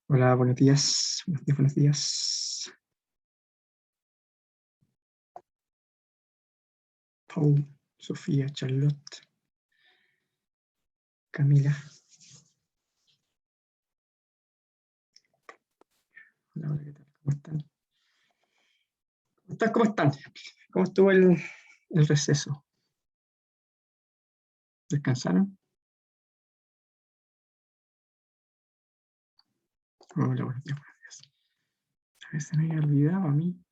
Hola, buenos días. Buenos días, buenos días. Paul, Sofía, Charlotte, Camila. Hola, hola, ¿qué tal? ¿Cómo están? ¿Cómo están? ¿Cómo están? ¿Cómo estuvo el receso? ¿Descansaron? Hola, buenos días, buenos días. A ver, se me había olvidado a mí.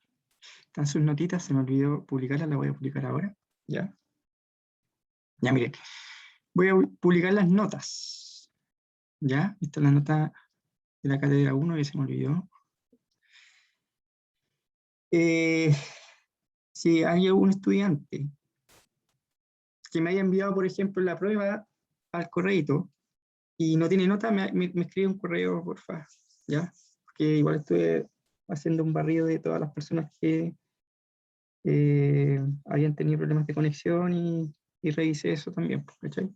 Están sus notitas, se me olvidó publicarlas, las voy a publicar ahora. ¿Ya? Ya, miren. Voy a publicar las notas. ¿Ya? Esta es la nota de la cátedra 1 que se me olvidó. Si hay algún estudiante que me haya enviado, por ejemplo, la prueba al correo y no tiene nota, me escribe un correo, porfa, ¿ya? Porque igual estuve haciendo un barrido de todas las personas que habían tenido problemas de conexión y revisé eso también, ¿cachai?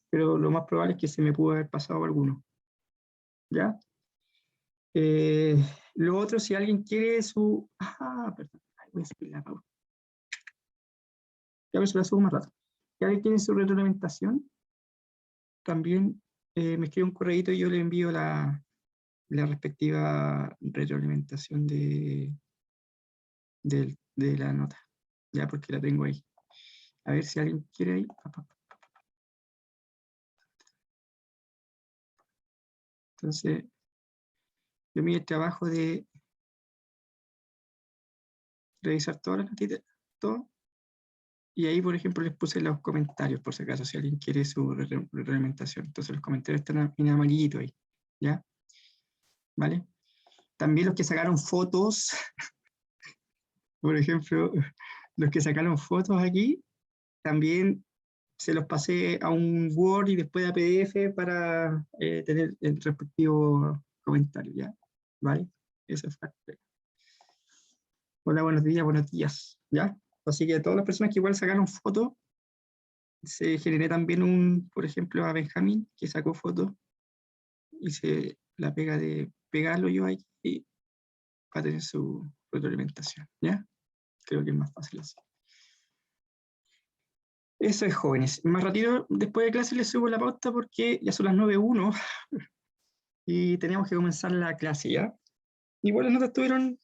Pero lo más probable es que se me pudo haber pasado alguno, ¿ya? Eh, lo otro, si alguien quiere su... Ah, perdón, ay, voy a subir la pausa. Ya ves, la subo más rato. Si alguien quiere su retroalimentación, también me escribe un correo y yo le envío la respectiva retroalimentación de la nota, ya porque la tengo ahí. A ver si alguien quiere ahí. Entonces, yo me di el trabajo de revisar todas las notitas, todo, y ahí, por ejemplo, les puse los comentarios, por si acaso, si alguien quiere su retroalimentación. Entonces, los comentarios están en amarillito ahí, ¿ya? ¿Vale? También los que sacaron fotos, por ejemplo, los que sacaron fotos aquí, también se los pasé a un Word y después a PDF para tener el respectivo comentario, ¿ya? ¿Vale? Eso es parte. Hola, buenos días, ¿ya? Así que todas las personas que igual sacaron fotos, se generé también por ejemplo, a Benjamín, que sacó fotos, hice la pega de pegarlo yo ahí para tener su retroalimentación, ¿ya? Creo que es más fácil así. Eso es, jóvenes. Más ratito, después de clase, les subo la pauta porque ya son las 9:01 y tenemos que comenzar la clase ya. Igual las notas estuvieron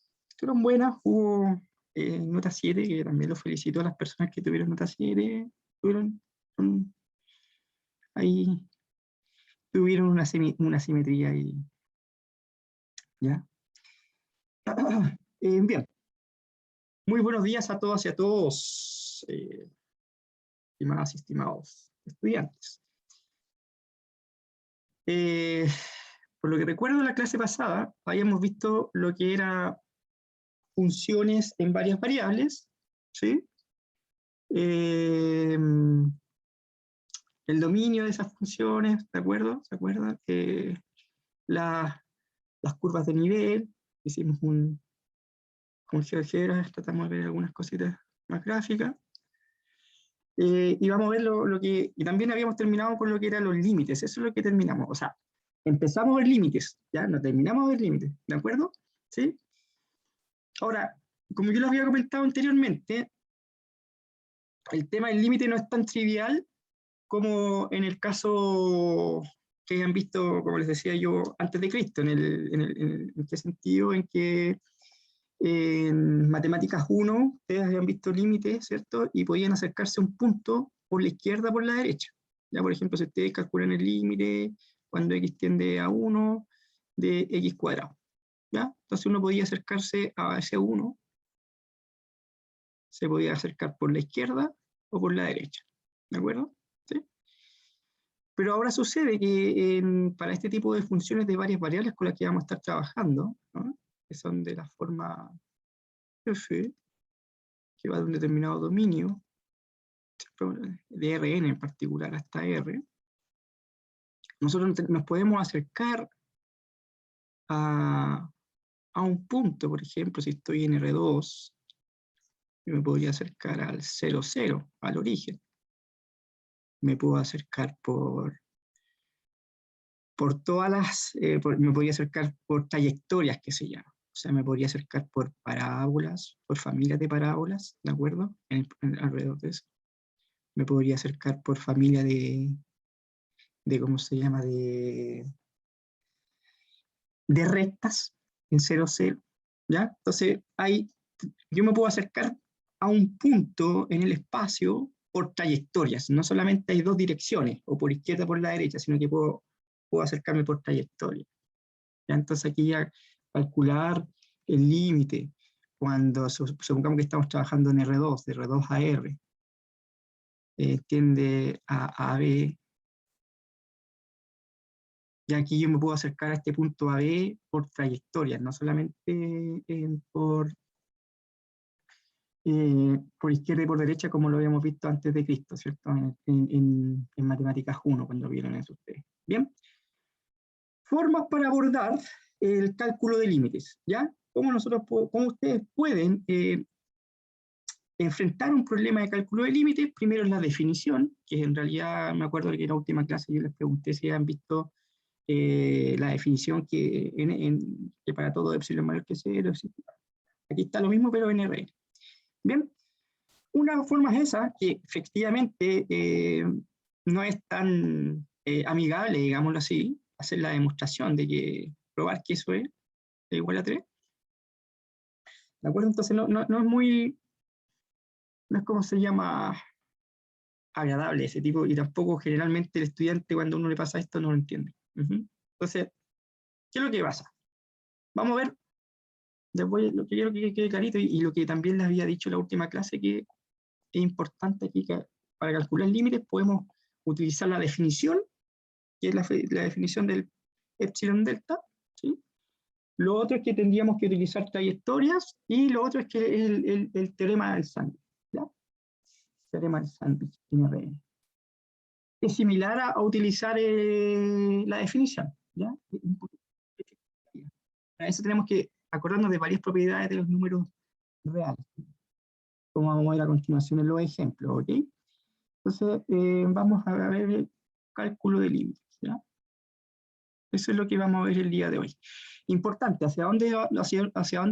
buenas, hubo nota 7, que también los felicito a las personas que tuvieron nota 7, um, ahí tuvieron una simetría ahí, ¿ya? Bien, muy buenos días a todas y a todos, estimadas y estimados estudiantes. Eh, por lo que recuerdo en la clase pasada, habíamos visto lo que era funciones en varias variables, ¿sí? El dominio de esas funciones, ¿de acuerdo? ¿Se acuerdan? La, las curvas de nivel, hicimos con GeoGebra, tratamos de ver algunas cositas más gráficas, y vamos a ver y también habíamos terminado con lo que eran los límites, eso es lo que terminamos, o sea, empezamos a ver límites, ya, no terminamos a ver límites, ¿de acuerdo? ¿Sí? Ahora, como yo lo había comentado anteriormente, el tema del límite no es tan trivial como en el caso que han visto, como les decía yo, antes de Cristo, ¿en qué sentido? En que en matemáticas 1 ustedes habían visto límites, ¿cierto? Y podían acercarse a un punto por la izquierda o por la derecha. Ya, por ejemplo, si ustedes calculan el límite cuando x tiende a 1 de x cuadrado. ¿Ya? Entonces uno podía acercarse a ese 1, se podía acercar por la izquierda o por la derecha. ¿De acuerdo? ¿Sí? Pero ahora sucede que para este tipo de funciones de varias variables con las que vamos a estar trabajando, ¿no? Que son de la forma f, que va de un determinado dominio, de Rn en particular hasta R, nosotros nos podemos acercar a un punto, por ejemplo, si estoy en R2, yo me podría acercar al 0, 0, al origen. Me puedo acercar por por todas las, me podría acercar por trayectorias que se llaman. O sea, me podría acercar por parábolas, por familias de parábolas, ¿de acuerdo? Alrededor de eso. Me podría acercar por familia ¿cómo se llama? De rectas en 0, 0, ¿ya? Entonces, yo me puedo acercar a un punto en el espacio por trayectorias. No solamente hay dos direcciones, o por izquierda o por la derecha, sino que puedo acercarme por trayectoria. ¿Ya? Entonces aquí ya calcular el límite, cuando supongamos que estamos trabajando en R2, de R2 a R, tiende a B, y aquí yo me puedo acercar a este punto AB por trayectorias, no solamente por izquierda y por derecha, como lo habíamos visto antes de Cristo, ¿cierto? En Matemáticas 1, cuando vieron eso ustedes. Bien. Formas para abordar el cálculo de límites, ¿ya? ¿Cómo ustedes pueden enfrentar un problema de cálculo de límites? Primero es la definición, que en realidad me acuerdo que en la última clase yo les pregunté si han visto la definición que para todo epsilon mayor que 0, aquí está lo mismo, pero en R. Bien, una forma es esa, que efectivamente no es tan amigable, digámoslo así, hacer la demostración de que probar que eso es igual a 3. ¿De acuerdo? Entonces no es muy, no es como se llama agradable ese tipo, y tampoco generalmente el estudiante cuando uno le pasa esto no lo entiende. Entonces, ¿qué es lo que pasa? Vamos a ver, después lo que quiero que quede clarito, y lo que también les había dicho en la última clase, que es importante aquí, que para calcular límites podemos utilizar la definición, que es la definición del epsilon delta, ¿sí? Lo otro es que tendríamos que utilizar trayectorias, y lo otro es que el teorema del sándwich, ¿ya? Teorema del sándwich en RN. Es similar a utilizar la definición, ¿ya? Para eso tenemos que acordarnos de varias propiedades de los números reales, como vamos a ver a continuación en los ejemplos, ¿ok? Entonces, vamos a ver el cálculo de límites, ¿ya? Eso es lo que vamos a ver el día de hoy. Importante, ¿hacia dónde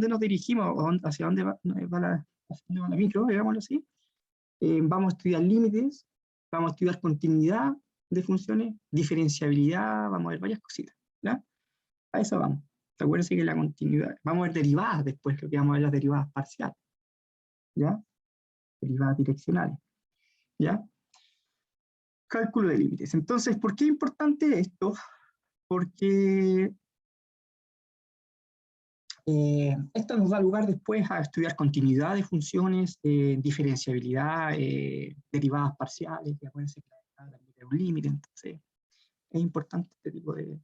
nos dirigimos? ¿Hacia dónde va la micro, digámoslo así? Vamos a estudiar límites, vamos a estudiar continuidad de funciones, diferenciabilidad, vamos a ver varias cositas, ¿ya? A eso vamos. Acuérdense que la continuidad, vamos a ver derivadas después, lo que vamos a ver las derivadas parciales, ¿ya? Derivadas direccionales, ¿ya? Cálculo de límites. Entonces, ¿por qué es importante esto? Porque esto nos da lugar después a estudiar continuidad de funciones, diferenciabilidad, derivadas parciales, que acuérdense que es un límite, entonces es importante este tipo de,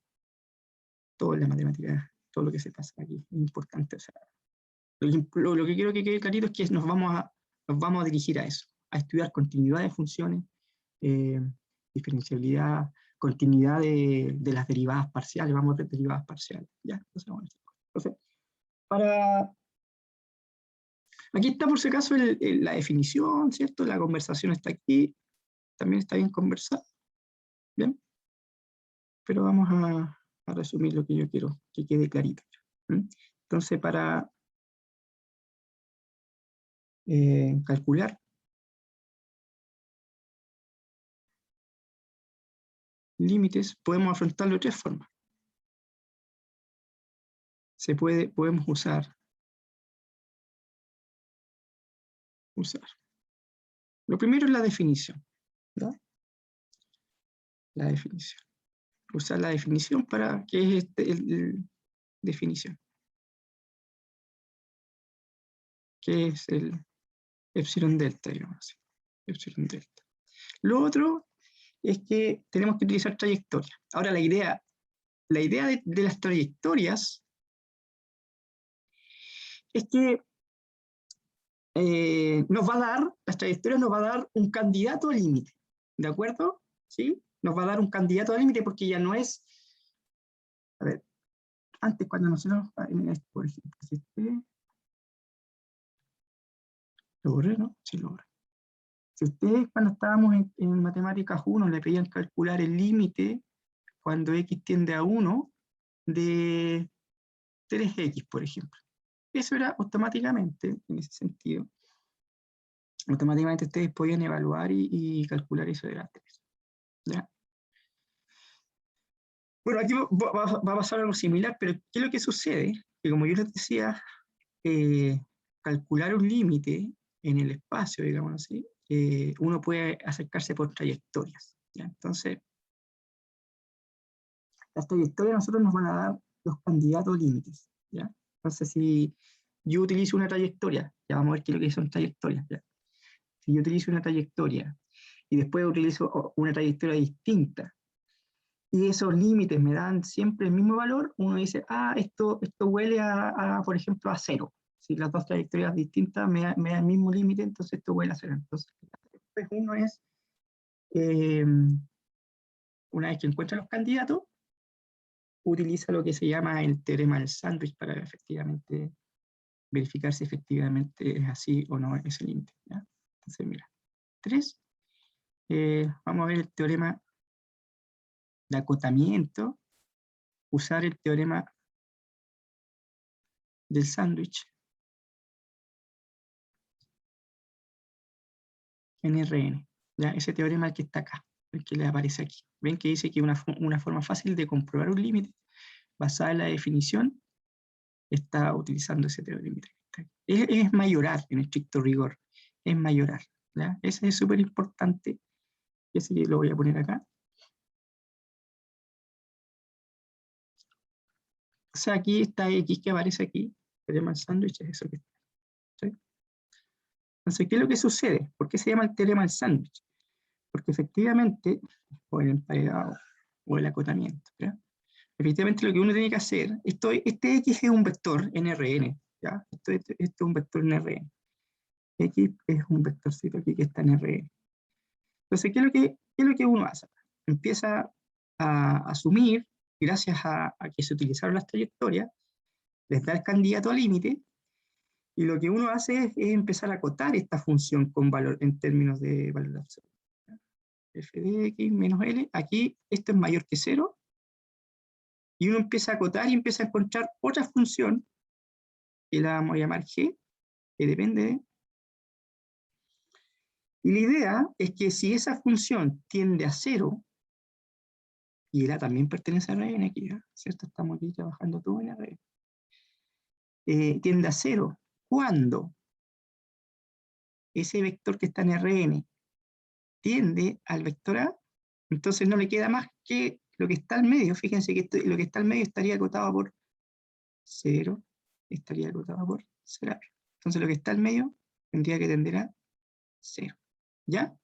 todo en la matemática, todo lo que se pasa aquí, es importante. O sea, lo que quiero que quede clarito es que nos vamos a dirigir a eso, a estudiar continuidad de funciones, diferenciabilidad, continuidad de las derivadas parciales, vamos a ver derivadas parciales, ¿ya? Entonces, aquí está por si acaso la definición, ¿cierto? La conversación está aquí, también está bien conversada, ¿bien? Pero vamos a resumir lo que yo quiero que quede clarito. Entonces, para calcular límites, podemos afrontarlo de tres formas. Podemos usar. Lo primero es la definición, ¿no? La definición. Usar la definición para que es definición. Que es el epsilon delta, digamos así. Epsilon delta. Lo otro es que tenemos que utilizar trayectoria. Ahora la idea de las trayectorias es que las trayectorias nos va a dar un candidato al límite, ¿de acuerdo? ¿Sí? Nos va a dar un candidato al límite porque ya no es, a ver, antes cuando nosotros, por ejemplo, si lo borré, ¿no? Sí, lo borré. Si ustedes cuando estábamos en Matemáticas 1 le pedían calcular el límite cuando x tiende a 1 de 3x, por ejemplo. Eso era automáticamente, en ese sentido, automáticamente ustedes podían evaluar y calcular eso de las 3. ¿Ya? Bueno, aquí va a pasar algo similar, pero ¿qué es lo que sucede? Que como yo les decía, calcular un límite en el espacio, digamos así, uno puede acercarse por trayectorias. ¿Ya? Entonces, las trayectorias a nosotros nos van a dar los candidatos límites. ¿Ya? Entonces, si yo utilizo una trayectoria, ya vamos a ver qué es lo que son trayectorias. ¿Ya? Si yo utilizo una trayectoria y después utilizo una trayectoria distinta, y esos límites me dan siempre el mismo valor, uno dice, esto huele por ejemplo, a cero. Si las dos trayectorias distintas me dan el mismo límite, entonces esto huele a cero. Entonces, después uno es, una vez que encuentra los candidatos, utiliza lo que se llama el teorema del sándwich para efectivamente verificar si efectivamente es así o no ese límite. Entonces, mira, 3. Vamos a ver el teorema de acotamiento, usar el teorema del sándwich en Rn. ¿Ya? Ese teorema es el que está acá, el que le aparece aquí. Ven que dice que una forma fácil de comprobar un límite basada en la definición está utilizando ese teorema. Es mayorar en estricto rigor, es mayorar. ¿Ya? Ese es súper importante, ese lo voy a poner acá. O sea, aquí está X que aparece aquí, el teorema del sándwich es eso que está. ¿Sí? Entonces, ¿qué es lo que sucede? ¿Por qué se llama el teorema del sándwich? Porque efectivamente, o el emparedado, o el acotamiento, ¿ya? Efectivamente lo que uno tiene que hacer, este X es un vector en Rn, ¿ya? Esto es un vector en Rn. X es un vectorcito aquí que está en Rn. Entonces, ¿qué es lo que uno hace? Empieza a asumir, gracias a que se utilizaron las trayectorias, les da el candidato al límite, y lo que uno hace es empezar a acotar esta función con valor en términos de valor absoluto. F de X menos L, aquí esto es mayor que 0, y uno empieza a acotar y empieza a encontrar otra función, que la vamos a llamar G, que depende de... Y la idea es que si esa función tiende a 0, y la también pertenece a Rn aquí, ¿cierto? Estamos aquí trabajando todo en Rn. Tiende a 0 cuando ese vector que está en Rn tiende al vector A, entonces no le queda más que lo que está al medio. Fíjense que lo que está al medio estaría acotado por 0, estaría acotado por 0. Entonces lo que está al medio tendría que tender a 0. ¿Ya?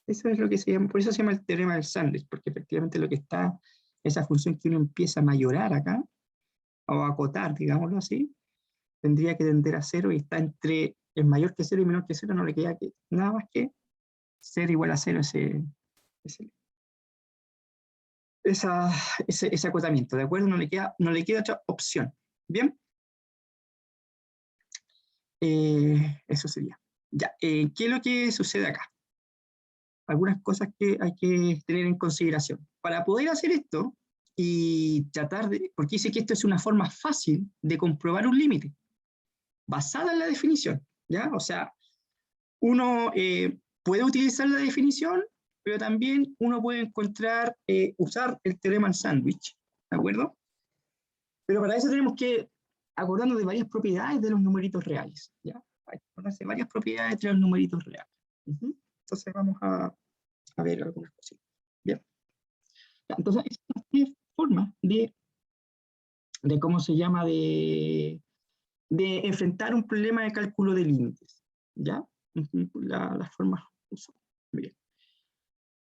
Eso es lo que se llama, por eso se llama el teorema del sándwich, porque efectivamente lo que está, esa función que uno empieza a mayorar acá, o a acotar, digámoslo así, tendría que tender a 0 y está entre, es mayor que 0 y menor que 0, no le queda nada más que 0 igual a 0 ese acotamiento, ¿de acuerdo? No le queda otra opción. ¿Bien? Eso sería. Ya, ¿qué es lo que sucede acá? Algunas cosas que hay que tener en consideración. Para poder hacer esto y tratar de, porque dice que esto es una forma fácil de comprobar un límite, basada en la definición, ¿ya? O sea, uno puede utilizar la definición, pero también uno puede encontrar, usar el teorema del sándwich, ¿de acuerdo? Pero para eso tenemos que acordarnos de varias propiedades de los numeritos reales, ¿ya? Hay que acordarse de varias propiedades de los numeritos reales. Entonces vamos a ver algunas cositas. Bien. Entonces, estas tres formas de cómo se llama, de enfrentar un problema de cálculo de límites, ¿ya? Las formas uso. Bien.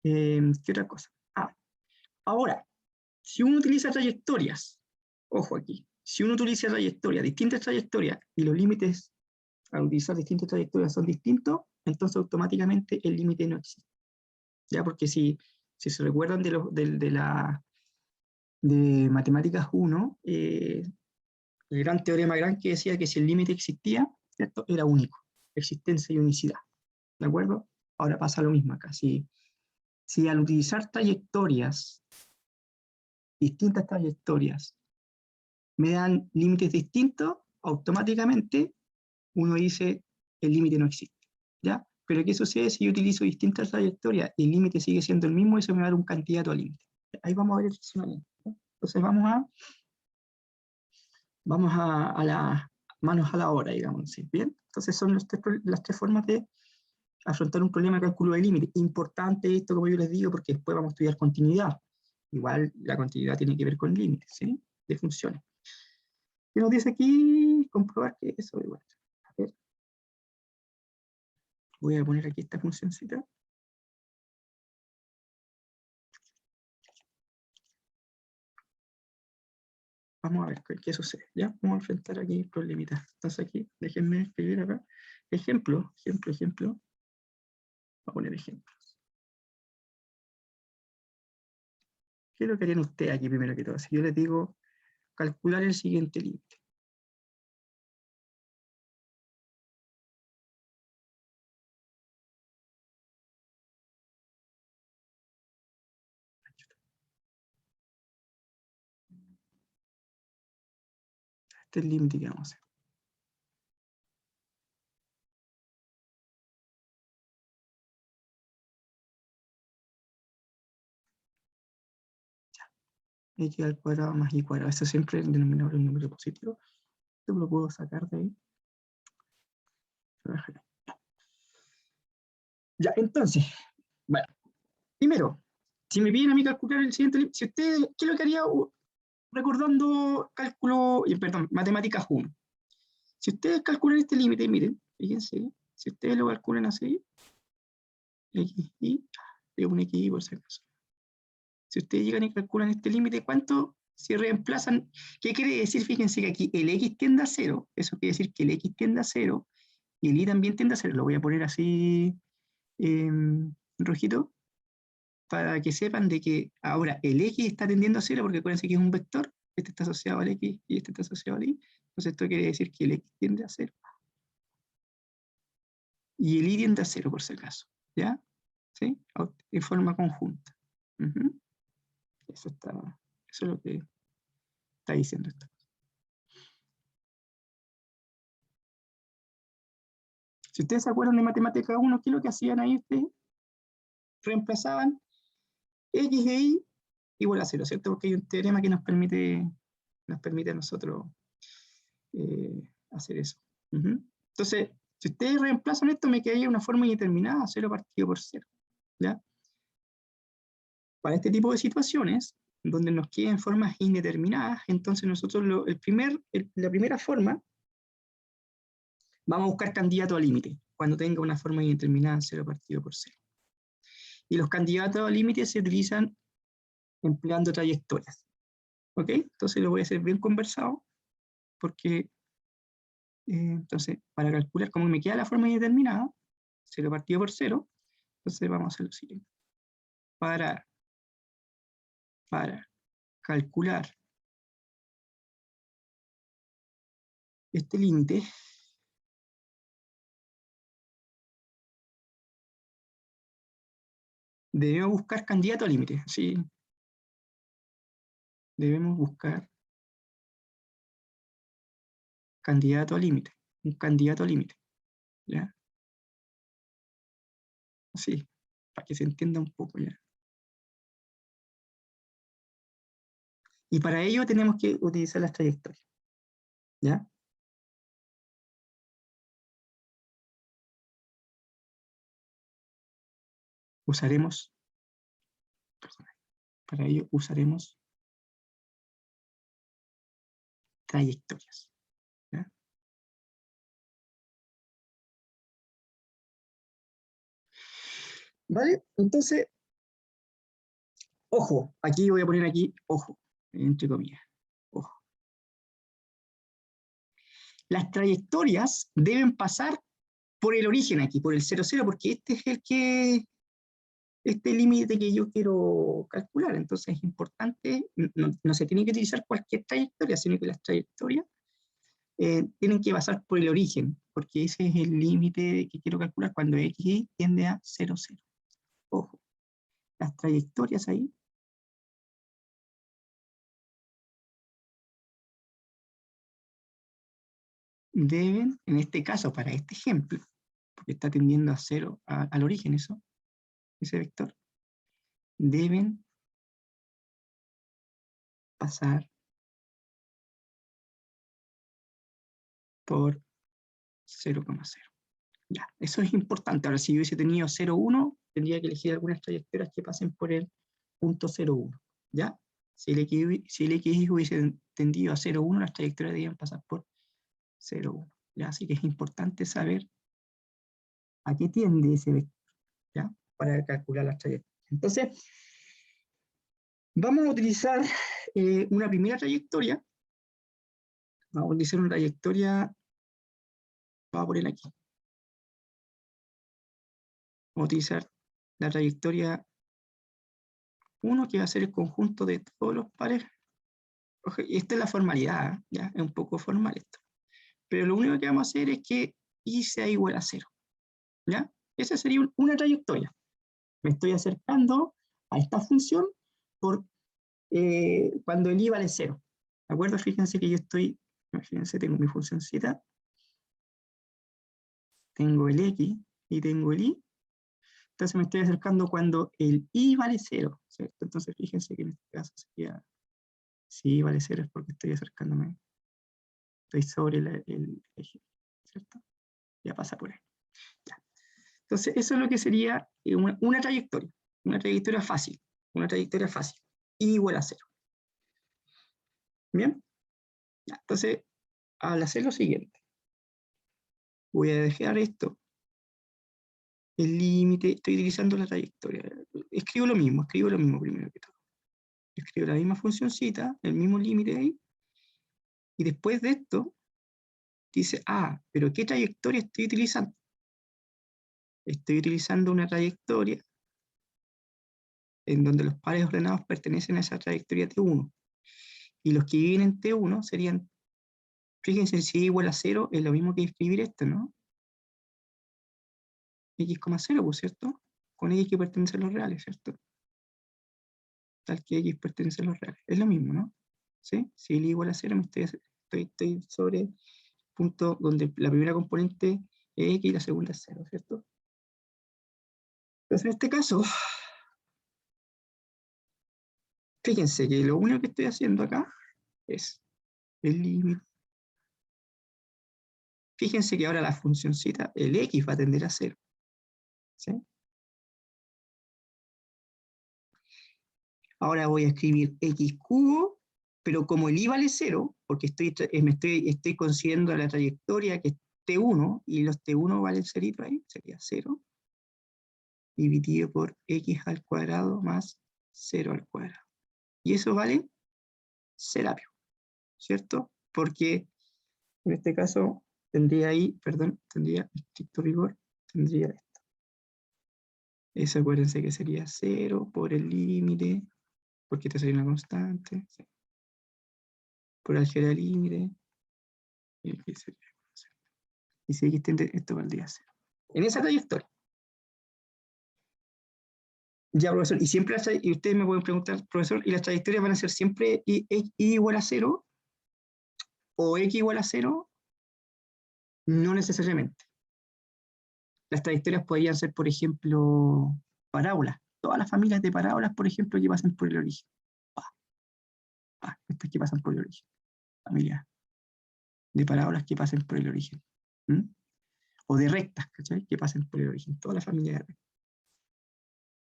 ¿Qué otra cosa? Ahora, si uno utiliza trayectorias, ojo aquí, si uno utiliza trayectorias, distintas trayectorias, y los límites al utilizar distintas trayectorias son distintos, entonces automáticamente el límite no existe. ¿Ya? Porque si se recuerdan de Matemáticas 1, el gran teorema Gran que decía que si el límite existía, ¿cierto? Era único, existencia y unicidad. ¿De acuerdo? Ahora pasa lo mismo acá. Si al utilizar trayectorias distintas trayectorias me dan límites distintos, automáticamente uno dice el límite no existe, ¿ya? Pero ¿qué sucede si yo utilizo distintas trayectorias y el límite sigue siendo el mismo? Eso me va a dar un candidato al límite. Ahí vamos a ver el funcionamiento, ¿no? Entonces vamos a las manos a la obra, digamos, ¿sí? ¿Bien? Entonces son las tres formas de afrontar un problema de cálculo de límite. Importante esto, como yo les digo, porque después vamos a estudiar continuidad. Igual la continuidad tiene que ver con límites, ¿sí? De funciones. ¿Qué nos dice aquí? Comprobar que eso igual. A ver. Voy a poner aquí esta funcióncita. Vamos a ver qué sucede. ¿Ya? Vamos a enfrentar aquí problemitas. Entonces aquí, déjenme escribir acá. Ejemplo. Voy a poner ejemplos. ¿Qué es lo que harían ustedes aquí primero que todo? Si yo les digo calcular el siguiente límite. Este es el límite que vamos a hacer. X al cuadrado más y cuadrado. Eso siempre el denominador es un número positivo. Esto lo puedo sacar de ahí. Ya, entonces, bueno, primero, si me piden a mí calcular el siguiente límite, si ustedes, ¿qué es lo que haría recordando cálculo, perdón, matemáticas 1? Si ustedes calculan este límite, miren, fíjense, si ustedes lo calculan así, XY, digo un XY por si acaso. Si ustedes llegan y calculan este límite, ¿cuánto se reemplazan? ¿Qué quiere decir? Fíjense que aquí el X tiende a 0, eso quiere decir que el X tiende a 0 y el Y también tiende a 0. Lo voy a poner así en rojito para que sepan de que ahora el X está tendiendo a 0 porque acuérdense que es un vector, este está asociado al X y este está asociado al Y. Entonces esto quiere decir que el X tiende a 0 y el Y tiende a 0 por si acaso, ¿ya? ¿Sí? En forma conjunta. Eso es lo que está diciendo esto. Si ustedes se acuerdan de matemática 1, ¿qué es lo que hacían ahí ustedes? Reemplazaban X e Y igual a 0, ¿cierto? Porque hay un teorema que nos permite a nosotros hacer eso. Entonces, si ustedes reemplazan esto, me quedaría una forma indeterminada, 0 partido por 0. ¿Ya? Para este tipo de situaciones, donde nos queden formas indeterminadas, entonces nosotros la primera forma, vamos a buscar candidato a límite, cuando tenga una forma indeterminada, 0 partido por 0. Y los candidatos a límite se utilizan empleando trayectorias. ¿Ok? Entonces lo voy a hacer bien conversado, porque entonces, para calcular cómo me queda la forma indeterminada, 0 partido por 0, entonces vamos a hacer lo siguiente. Para calcular este límite, debemos buscar candidato a límite. ¿Sí? Debemos buscar candidato a límite. Un candidato a límite. ¿Ya? Así, para que se entienda un poco ya. Y para ello tenemos que utilizar las trayectorias. ¿Ya? Usaremos, para ello usaremos trayectorias. ¿Ya? ¿Vale? Entonces, ojo, aquí voy a poner aquí, ojo, entre comillas, ojo. Las trayectorias deben pasar por el origen aquí, por el 0,0, porque este límite que yo quiero calcular. Entonces es importante, no se tiene que utilizar cualquier trayectoria, sino que las trayectorias tienen que pasar por el origen, porque ese es el límite que quiero calcular cuando x tiende a 0,0. Ojo, las trayectorias ahí deben, en este caso, para este ejemplo, porque está tendiendo a 0 al origen ese vector, deben pasar por 0,0. Ya, eso es importante. Ahora, si yo hubiese tenido 0,1, tendría que elegir algunas trayectorias que pasen por el punto 0,1. ¿Ya? Si el X hubiese tendido a 0,1, las trayectorias debían pasar por 0,1. ¿Ya? Así que es importante saber a qué tiende ese vector, ¿ya? Para calcular las trayectorias. Entonces, vamos a utilizar una primera trayectoria. Vamos a utilizar una trayectoria, vamos a poner aquí. Vamos a utilizar la trayectoria 1, que va a ser el conjunto de todos los pares. Ojo, y esta es la formalidad, ¿ya? Es un poco formal esto. Pero lo único que vamos a hacer es que y sea igual a 0. ¿Ya? Esa sería una trayectoria. Me estoy acercando a esta función por cuando el i vale 0. ¿De acuerdo? Fíjense que yo estoy, imagínense, tengo mi función zeta, tengo el x y tengo el y. Entonces me estoy acercando cuando el i vale 0, ¿cierto? Entonces fíjense que en este caso sería, si i vale 0 es porque estoy acercándome, estoy sobre el eje, ¿cierto? Ya pasa por ahí. Ya. Entonces eso es lo que sería una trayectoria fácil, i igual a 0. ¿Bien? Ya. Entonces, al hacer lo siguiente, voy a dejar esto, el límite, estoy utilizando la trayectoria, escribo lo mismo primero que todo. Escribo la misma funcioncita, el mismo límite ahí, y después de esto, dice, pero ¿qué trayectoria estoy utilizando? Estoy utilizando una trayectoria en donde los pares ordenados pertenecen a esa trayectoria T1, y los que viven en T1 serían, fíjense, si i igual a 0, es lo mismo que escribir esto, ¿no? X, 0, pues, ¿cierto? Con X que pertenece a los reales, ¿cierto? Tal que X pertenece a los reales. Es lo mismo, ¿no? ¿Sí? Si el i igual a 0, estoy sobre el punto donde la primera componente es X y la segunda es 0, ¿cierto? Entonces, en este caso, fíjense que lo único que estoy haciendo acá es el límite. Fíjense que ahora la funcioncita, el X va a tender a 0. ¿Sí? Ahora voy a escribir X cubo, pero como el i vale 0, porque estoy considerando la trayectoria que es T1, y los T1 valen 0 ahí, sería 0, dividido por X al cuadrado más 0 al cuadrado. Y eso vale 0, ¿cierto? Porque en este caso tendría estricto rigor, tendría esto. Eso acuérdense que sería 0 por el límite, porque esta sería una constante, ¿sí? Por álgebra de límite, y aquí sería 0. Y si X tiende, esto valdría 0. En esa trayectoria. Ya, profesor, y ustedes me pueden preguntar, profesor, ¿y las trayectorias van a ser siempre i igual a 0 o x igual a 0? No necesariamente. Las trayectorias podrían ser, por ejemplo, parábolas. Todas las familias de parábolas, por ejemplo, que pasan por el origen. Estas que pasan por el origen. Familias de parábolas que pasen por el origen. ¿Mm? O de rectas, ¿cachai? Que pasen por el origen. Toda la familia de rectas.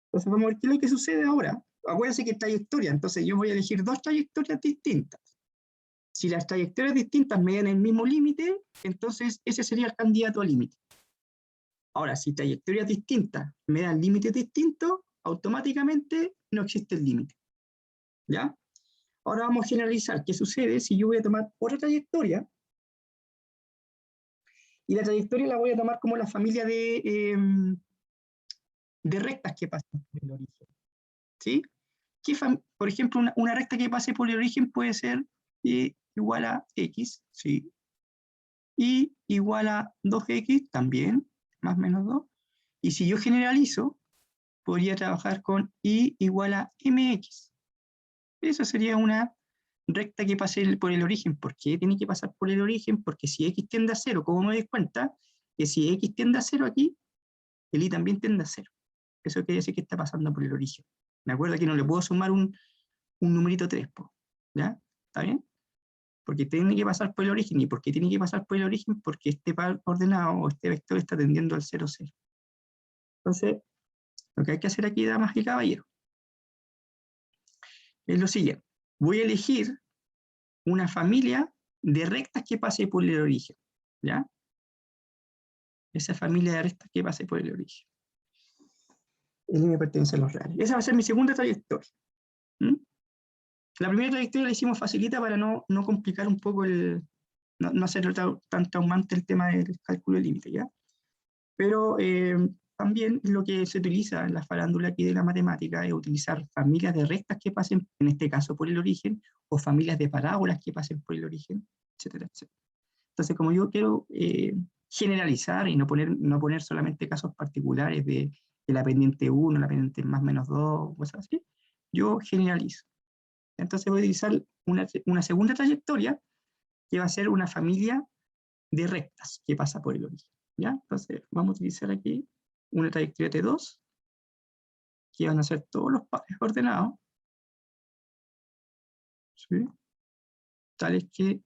Entonces vamos a ver qué es lo que sucede ahora. Acuérdense que trayectoria, entonces yo voy a elegir dos trayectorias distintas. Si las trayectorias distintas me dan el mismo límite, entonces ese sería el candidato a límite. Ahora, si trayectorias distintas me dan límites distintos, automáticamente no existe el límite. ¿Ya? Ahora vamos a generalizar qué sucede si yo voy a tomar otra trayectoria, y la trayectoria la voy a tomar como la familia de rectas que pasan por el origen. ¿Sí? Por ejemplo, una recta que pase por el origen puede ser igual a x, ¿sí? Y igual a 2x también, más o menos 2. Y si yo generalizo, podría trabajar con y igual a mx. Eso sería una recta que pase por el origen. ¿Por qué tiene que pasar por el origen? Porque si x tiende a 0, ¿cómo me doy cuenta? Que si x tiende a 0 aquí, el y también tiende a 0. Eso quiere decir que está pasando por el origen. Me acuerdo que no le puedo sumar un numerito 3, ¿ya? ¿Está bien? Porque tiene que pasar por el origen. ¿Y por qué tiene que pasar por el origen? Porque este par ordenado o este vector está tendiendo al 0, 0. Entonces, lo que hay que hacer aquí, damas y caballeros, es lo siguiente. Voy a elegir una familia de rectas que pase por el origen, ¿ya? Esa familia de rectas que pase por el origen. El me pertenece a los reales. Esa va a ser mi segunda trayectoria. ¿Mm? La primera trayectoria la hicimos facilita para no complicar un poco no hacer tan traumante el tema del cálculo de límite, ¿ya? Pero también lo que se utiliza en la farándula aquí de la matemática es utilizar familias de rectas que pasen, en este caso, por el origen, o familias de parábolas que pasen por el origen, etcétera, etcétera. Entonces, como yo quiero generalizar y no poner solamente casos particulares de la pendiente 1, la pendiente más menos 2, cosas así, yo generalizo. Entonces voy a utilizar una segunda trayectoria que va a ser una familia de rectas que pasa por el origen, ¿ya? Entonces vamos a utilizar aquí una trayectoria T2, que van a ser todos los pares ordenados, ¿sí? Tales que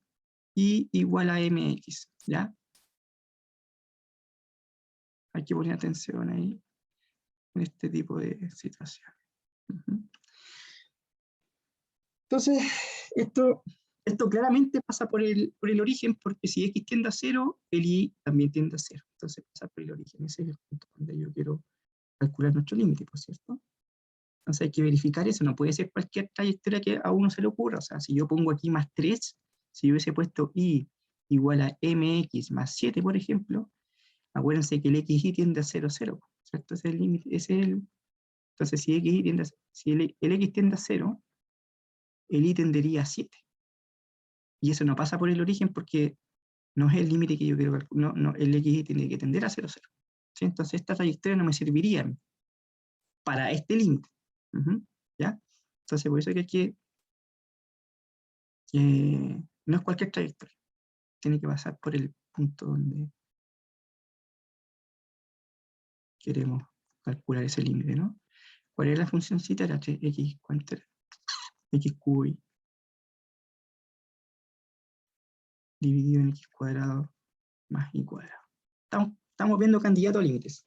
y igual a mx, ¿ya? Hay que poner atención ahí en este tipo de situaciones. Entonces, esto claramente pasa por el origen, porque si x tiende a 0, el y también tiende a 0. Entonces pasa por el origen. Ese es el punto donde yo quiero calcular nuestro límite, por cierto. Entonces hay que verificar eso. No puede ser cualquier trayectoria que a uno se le ocurra. O sea, si yo pongo aquí más 3, si yo hubiese puesto y igual a mx más 7, por ejemplo, acuérdense que el xy tiende a 0, 0. ¿Cierto? Ese es el límite. Entonces, si el x tiende a 0, el y tendería a 7. Y eso no pasa por el origen porque no es el límite que yo quiero calcular. No, el x tiene que tender a 0, 0. ¿Sí? Entonces, esta trayectoria no me serviría para este límite. ¿Ya? Entonces, por eso que hay que no es cualquier trayectoria. Tiene que pasar por el punto donde queremos calcular ese límite, ¿no? ¿Cuál es la funcióncita? Era x, ¿cuánto era? X cubo y dividido en x cuadrado más y cuadrado. Estamos viendo candidato a límites.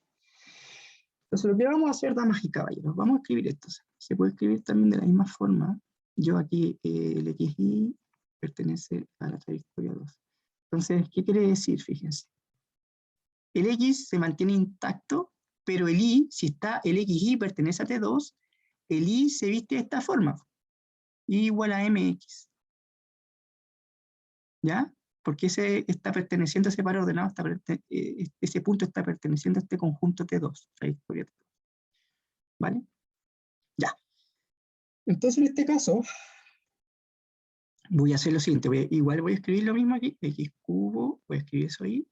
Entonces, lo que vamos a hacer, damas y caballeros, vamos a escribir esto. Se puede escribir también de la misma forma. Yo aquí, el xy pertenece a la trayectoria 2. Entonces, ¿qué quiere decir? Fíjense. El x se mantiene intacto, pero el y, si está el xy pertenece a T2, el y se viste de esta forma. Y igual a mx. ¿Ya? Porque ese está perteneciendo a ese par ordenado, ese punto está perteneciendo a este conjunto T2, trayectoria T2. ¿Vale? Ya. Entonces, en este caso, voy a hacer lo siguiente. Igual voy a escribir lo mismo aquí, x cubo, voy a escribir eso ahí.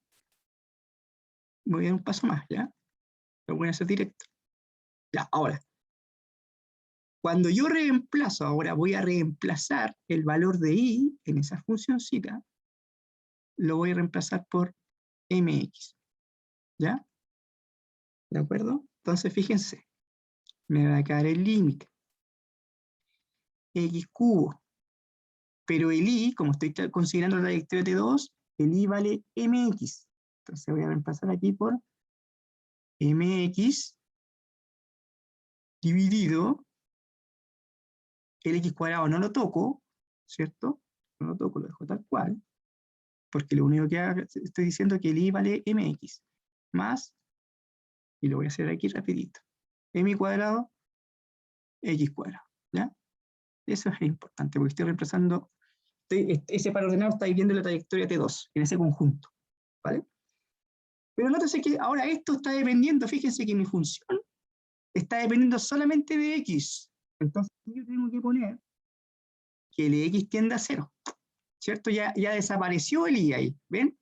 Voy a dar un paso más, ¿ya? Lo voy a hacer directo. Ya, ahora. Cuando yo reemplazo, ahora voy a reemplazar el valor de y en esa funcióncita, lo voy a reemplazar por mx. ¿Ya? ¿De acuerdo? Entonces, fíjense, me va a quedar el límite. X cubo. Pero el y, como estoy considerando la trayectoria de T2, el y vale mx. Entonces voy a reemplazar aquí por mx dividido el x cuadrado no lo toco, ¿cierto? No lo toco, lo dejo tal cual, porque lo único que estoy diciendo es que el y vale mx, más, y lo voy a hacer aquí rapidito, m cuadrado, x cuadrado, ¿ya? Eso es importante, porque estoy reemplazando, ese par ordenado está viviendo la trayectoria T2, en ese conjunto, ¿vale? Pero nótese que ahora esto está dependiendo, fíjense que mi función está dependiendo solamente de x. Entonces yo tengo que poner que el x tiende a 0, ¿cierto? Ya desapareció el y ahí, ¿ven?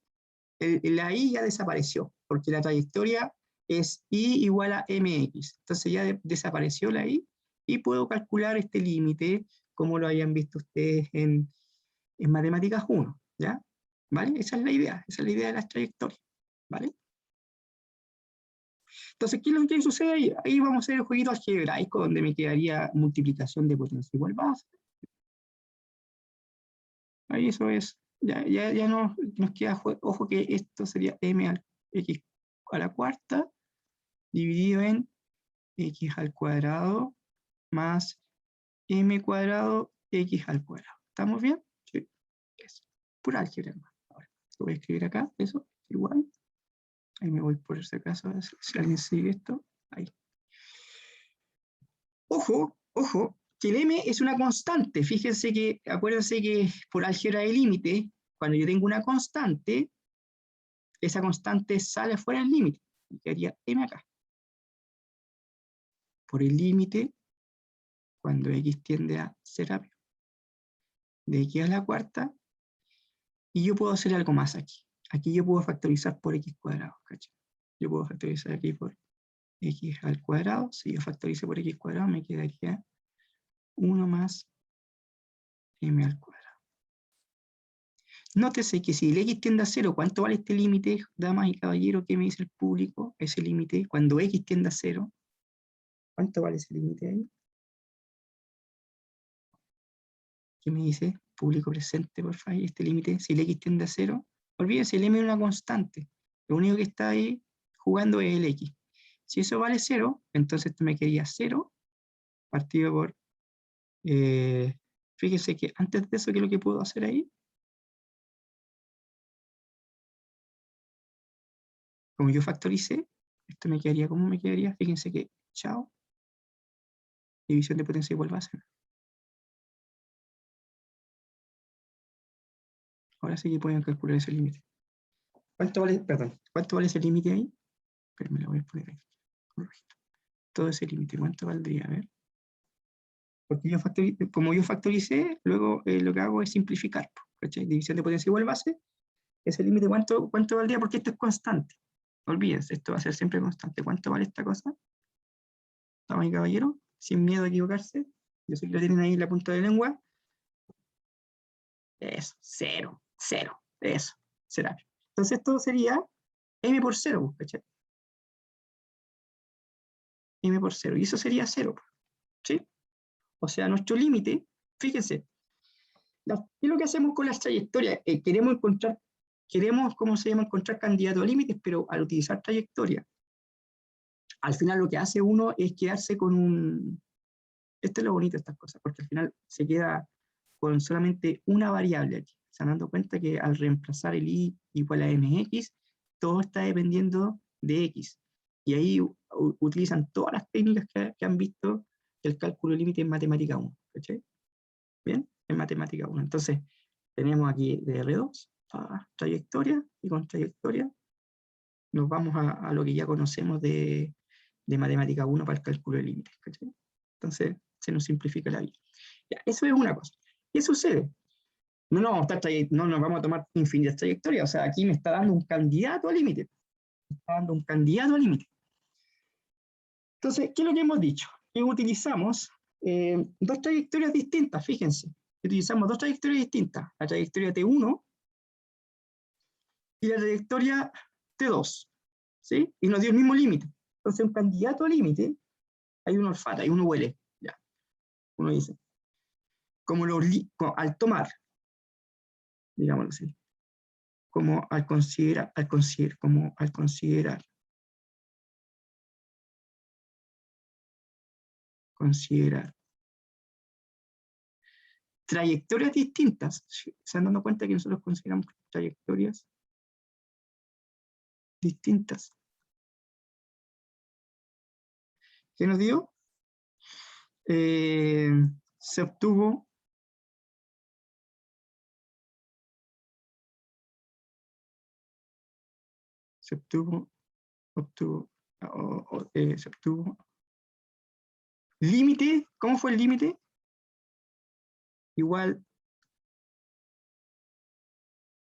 La y ya desapareció, porque la trayectoria es y igual a mx. Entonces ya desapareció la y puedo calcular este límite como lo hayan visto ustedes en Matemáticas 1, ¿ya? ¿Vale? Esa es la idea de las trayectorias, ¿vale? Entonces, ¿qué es lo que sucede ahí? Ahí vamos a hacer el jueguito algebraico, donde me quedaría multiplicación de potencia igual base. Ahí eso es, ya nos queda, ojo que esto sería m al x a la cuarta, dividido en x al cuadrado más m cuadrado x al cuadrado. ¿Estamos bien? Sí. Eso. Pura álgebra, hermano. Ahora, lo voy a escribir acá, eso, igual. Ahí me voy por ese caso, si alguien sigue esto. Ahí. Ojo, que el m es una constante. Fíjense que, acuérdense que por álgebra de límite, cuando yo tengo una constante, esa constante sale fuera del límite. Y quedaría m acá. Por el límite, cuando x tiende a 0, de x a la cuarta, y yo puedo hacer algo más aquí. Aquí yo puedo factorizar por x cuadrado, ¿cachai? Yo puedo factorizar aquí por x al cuadrado. Si yo factorizo por x cuadrado, me quedaría 1 más m al cuadrado. Nótese que si el x tiende a 0, ¿cuánto vale este límite, damas y caballeros? ¿Qué me dice el público? Ese límite, cuando x tiende a 0, ¿cuánto vale ese límite ahí? ¿Qué me dice? Público presente, por favor. Este límite, si el x tiende a 0, olvídense, el m es una constante. Lo único que está ahí jugando es el x. Si eso vale 0, entonces esto me quedaría 0 partido por... fíjese que antes de eso, ¿qué es lo que puedo hacer ahí? Como yo factoricé, esto me quedaría, ¿cómo me quedaría? Fíjense que, chao, división de potencia igual base. Ahora sí que pueden calcular ese límite. ¿Cuánto vale ese límite ahí? Pero me lo voy a poner aquí. Todo ese límite, ¿cuánto valdría? A ver. Porque como yo factoricé, luego lo que hago es simplificar. ¿Cachai? División de potencia igual base. Ese límite, ¿cuánto valdría? Porque esto es constante. No olvídense, esto va a ser siempre constante. ¿Cuánto vale esta cosa? Damas y caballeros, sin miedo a equivocarse. Yo sé que lo tienen ahí en la punta de la lengua. Eso, 0, eso, será. Entonces esto sería m por 0, ¿cachai? M por 0, y eso sería 0, ¿sí? O sea, nuestro límite, fíjense, ¿qué es lo que hacemos con las trayectorias? Queremos, ¿cómo se llama? Encontrar candidatos a límites, pero al utilizar trayectoria, al final lo que hace uno es quedarse con un... Esto es lo bonito de estas cosas, porque al final se queda con solamente una variable aquí. Se han dado cuenta que al reemplazar el i igual a mx, todo está dependiendo de x. Y ahí utilizan todas las técnicas que han visto del cálculo límite en matemática 1. ¿Cachai? Bien, en matemática 1. Entonces, tenemos aquí de R2 a trayectoria, y con trayectoria nos vamos a lo que ya conocemos de matemática 1 para el cálculo de límites. ¿Cachai? Entonces, se nos simplifica la vida. Ya, eso es una cosa. ¿Qué sucede? No nos vamos a tomar infinitas trayectorias. O sea, aquí me está dando un candidato al límite. Me está dando un candidato al límite. Entonces, ¿qué es lo que hemos dicho? Que utilizamos dos trayectorias distintas, fíjense. Utilizamos dos trayectorias distintas. La trayectoria T1 y la trayectoria T2. ¿Sí? Y nos dio el mismo límite. Entonces, un candidato al límite, hay uno olfata, hay uno huele. Ya. Uno dice, al tomar, digámoslo así, como al considerar trayectorias distintas. ¿Se han dado cuenta que nosotros consideramos trayectorias distintas? ¿Qué nos dio? Se obtuvo límite. ¿Cómo fue el límite? Igual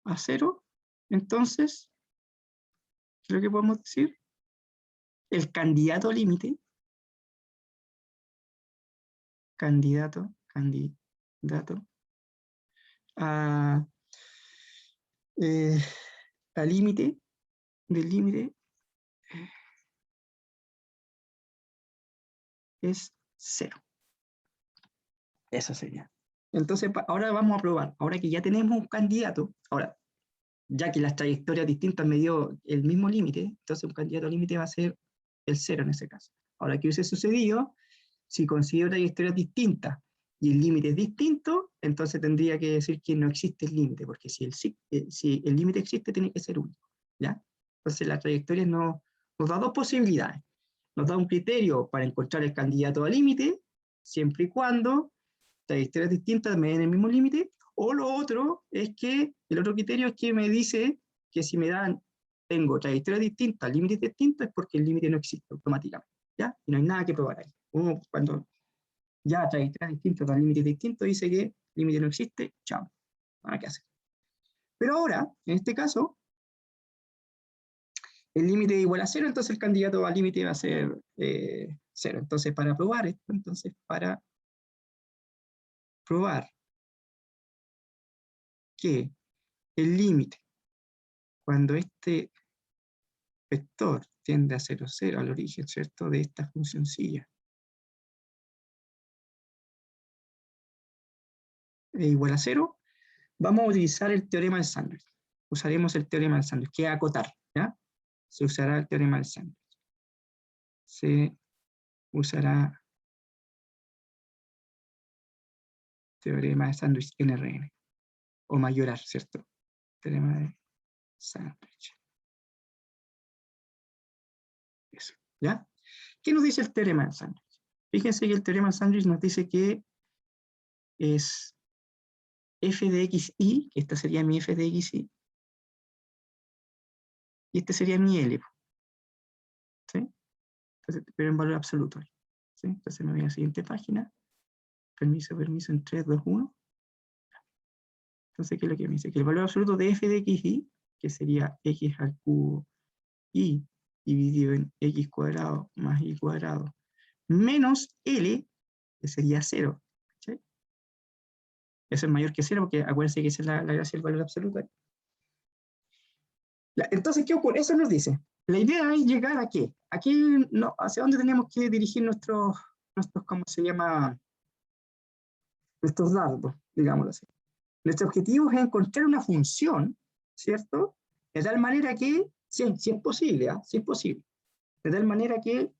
a 0. Entonces, ¿qué es lo que podemos decir? El candidato al límite, candidato dato, a límite, del límite es 0. Eso sería. Entonces, ahora vamos a probar. Ahora que ya tenemos un candidato, ahora, ya que las trayectorias distintas me dio el mismo límite, entonces un candidato límite va a ser el 0 en ese caso. Ahora, ¿qué hubiese sucedido? Si considero trayectorias distintas y el límite es distinto, entonces tendría que decir que no existe el límite, porque si el límite existe, tiene que ser único, ¿ya? Entonces la trayectoria nos da dos posibilidades. Nos da un criterio para encontrar el candidato al límite, siempre y cuando trayectorias distintas me den el mismo límite, o lo otro es que, el otro criterio es que me dice que si tengo trayectorias distintas, límites distintos, es porque el límite no existe automáticamente, ¿ya? Y no hay nada que probar ahí. Cuando ya trayectorias distintas, dan límites distintos, dice que el límite no existe, chao, nada que hacer. Pero ahora, en este caso, el límite es igual a 0, entonces el candidato al límite va a ser 0. Entonces, para probar esto, probar que el límite, cuando este vector tiende a 0, 0 al origen, ¿cierto?, de esta funcioncilla, es igual a 0, vamos a utilizar el teorema del sándwich. Usaremos el teorema del sándwich, que es acotar, ¿ya? Se usará el teorema del sándwich. Se usará teorema de sándwich NRN, o mayorar, ¿cierto? Teorema de sándwich. Eso, ¿ya? ¿Qué nos dice el teorema del sándwich? Fíjense que el teorema del sándwich nos dice que es f de xy, que esta sería mi f de xy, y este sería mi L, ¿sí? Entonces, pero en valor absoluto, ¿sí? Entonces me voy a la siguiente página, permiso, en 3, 2, 1. Entonces, ¿qué es lo que me dice? Que el valor absoluto de f de xy, que sería x al cubo y dividido en x cuadrado más y cuadrado, menos L, que sería 0, ¿sí? Eso es mayor que 0, porque acuérdense que esa es la gracia del valor absoluto. Entonces, ¿qué ocurre? Eso nos dice, la idea es llegar a qué, no, hacia dónde tenemos que dirigir nuestros ¿cómo se llama? Nuestros datos, digámoslo así. Nuestro objetivo es encontrar una función, ¿cierto? De tal manera que, si es posible, si es posible, de tal manera que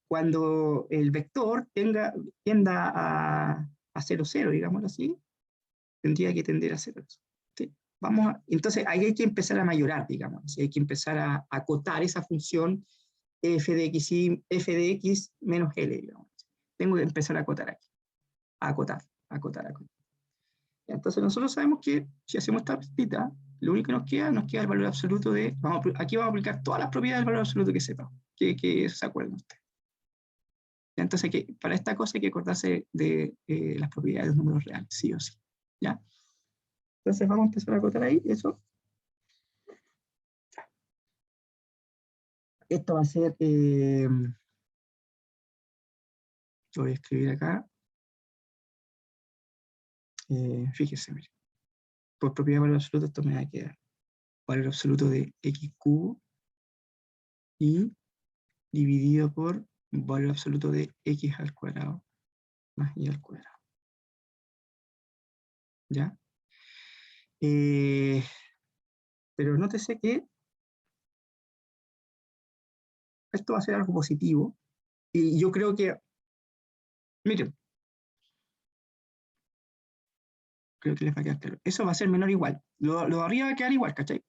cuando el vector tienda a 0, 0, digámoslo así, tendría que tender a 0. ¿Sí? Entonces, ahí hay que empezar a mayorar, digamos, hay que empezar a acotar esa función f de x menos L, digamos. Tengo que empezar a acotar aquí. Acotar. Entonces, nosotros sabemos que si hacemos esta pistita, lo único que nos queda el valor absoluto de. Aquí vamos a aplicar todas las propiedades del valor absoluto que sepa, que se acuerden ustedes. Entonces, para esta cosa hay que acordarse de las propiedades de los números reales, sí o sí. ¿Ya? Entonces, vamos a empezar a acotar ahí eso. Esto va a ser. Lo voy a escribir acá. Fíjese, mire. Por propiedad de valor absoluto, esto me va a quedar valor absoluto de x cubo y dividido por valor absoluto de x al cuadrado más y al cuadrado. ¿Ya? Pero nótese que esto va a ser algo positivo y yo creo que, miren, creo que les va a quedar claro. Eso va a ser menor o igual. Lo de arriba va a quedar igual, ¿cachai?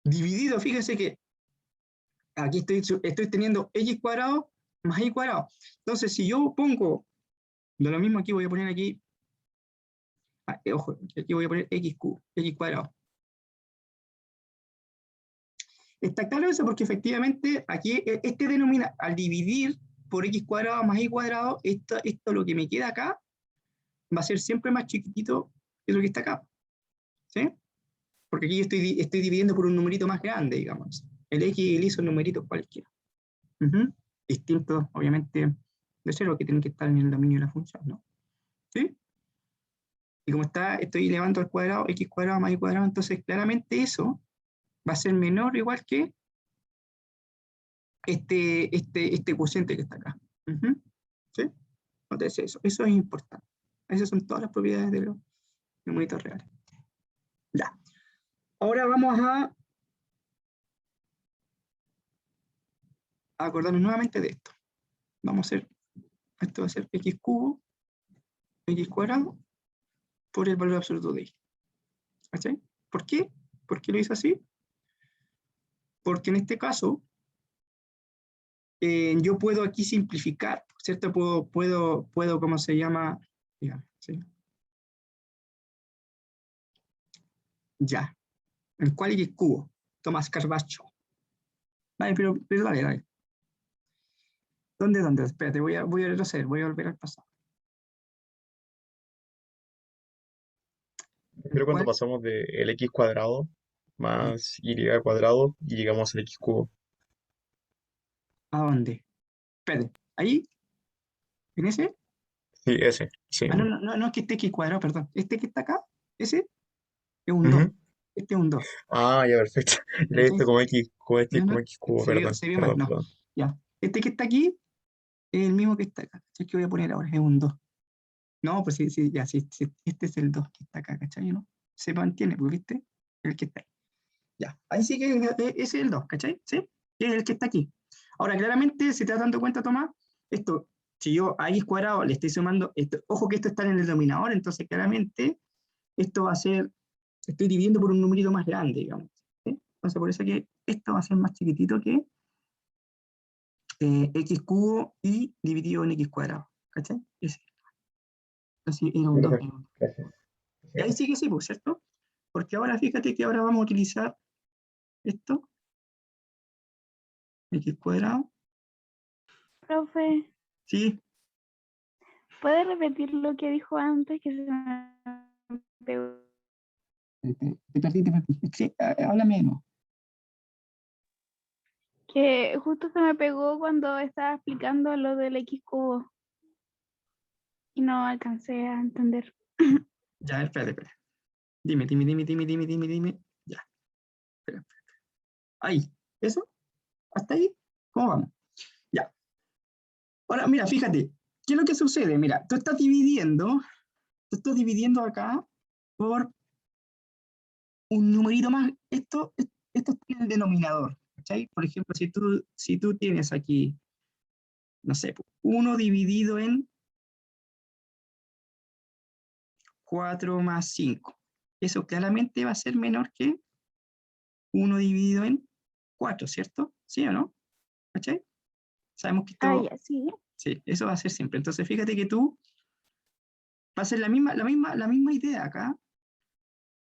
Dividido, fíjense que aquí estoy teniendo x cuadrado más y cuadrado. Entonces, si yo pongo, de lo mismo aquí voy a poner aquí, ojo, aquí voy a poner x cuadrado. Está claro eso porque efectivamente aquí denomina, al dividir por x cuadrado más y cuadrado, esto lo que me queda acá va a ser siempre más chiquitito que lo que está acá. ¿Sí? Porque aquí estoy dividiendo por un numerito más grande, digamos. El x y el y son numeritos cualquiera. Ujú. Distintos, obviamente, de cero, que tienen que estar en el dominio de la función, ¿no? ¿Sí? Y como está, estoy elevando al cuadrado, x cuadrado más y cuadrado, entonces claramente eso va a ser menor o igual que este cociente que está acá. Ujú. ¿Sí? Entonces eso es importante. Esas son todas las propiedades de los numeritos reales. Ya. Ahora vamos a acordarnos nuevamente de esto. Vamos a hacer, esto va a ser x cubo, x cuadrado, por el valor absoluto de y. ¿Cachai? ¿Por qué? ¿Por qué lo hice así? Porque en este caso, yo puedo aquí simplificar, ¿cierto? Puedo ¿cómo se llama? Dígame, ¿sí? Ya. ¿En cuál X cubo? Tomás Carbacho. Vale, pero dale, dale. ¿Dónde? Espérate, voy a retroceder, voy a volver al pasado. ¿En Pero cuando cuál? pasamos de el x cuadrado Sí. más y cuadrado y llegamos al x cubo. ¿A dónde? Espérate, ¿ahí? ¿En ese? Sí, ese, sí. Ah, no, es que este X cuadrado, perdón. Este que está acá, ese es un 2. Ujú. Este es un 2. Ah, ya, perfecto. Le he ¿Cachai? visto como x, como No, x cubo, perdón, se vio mal, perdón, no. perdón. Ya. Este que está aquí es el mismo que está acá. ¿Cachai? Que voy a poner ahora, es un 2. No, pues sí, sí, ya, sí, sí, este es el 2 que está acá, ¿cachai? ¿No? Se mantiene, pues, ¿viste? El que está ahí. Ya, ahí sí que ese es el 2, ¿cachai? ¿Sí? Que es el que está aquí. Ahora, claramente, si te das dando cuenta, Tomás, esto, si yo a x cuadrado le estoy sumando, esto, ojo que esto está en el denominador, entonces claramente esto va a ser, estoy dividiendo por un numerito más grande, digamos. ¿Sí? Entonces, por eso que esto va a ser más chiquitito que x cubo y dividido en x cuadrado, ¿cachai? Ese, así era un 2. Perfecto, gracias. Y ahí sí que sí, pues, ¿cierto? Porque ahora fíjate que ahora vamos a utilizar esto, x cuadrado, Profe, ¿sí? ¿puede repetir lo que dijo antes que se me pegó? Te perdí. Sí, háblame, ¿no? Que justo se me pegó cuando estaba explicando lo del X cubo y no alcancé a entender. Ya, espérate. Dime. Ya, espera. Ahí, ¿eso? ¿Hasta ahí? ¿Cómo vamos? Ya. Ahora, mira, fíjate, ¿qué es lo que sucede? Mira, tú estás dividiendo acá por un numerito más. Esto está en el denominador, ¿cachai? Por ejemplo, si tú tienes aquí, no sé, 1 dividido en 4 más 5. Eso claramente va a ser menor que 1 dividido en 4, ¿cierto? ¿Sí o no? ¿Cachai? Sabemos que Ah, esto, ya, sí. sí, eso va a ser siempre. Entonces, fíjate que tú va a ser la misma idea acá.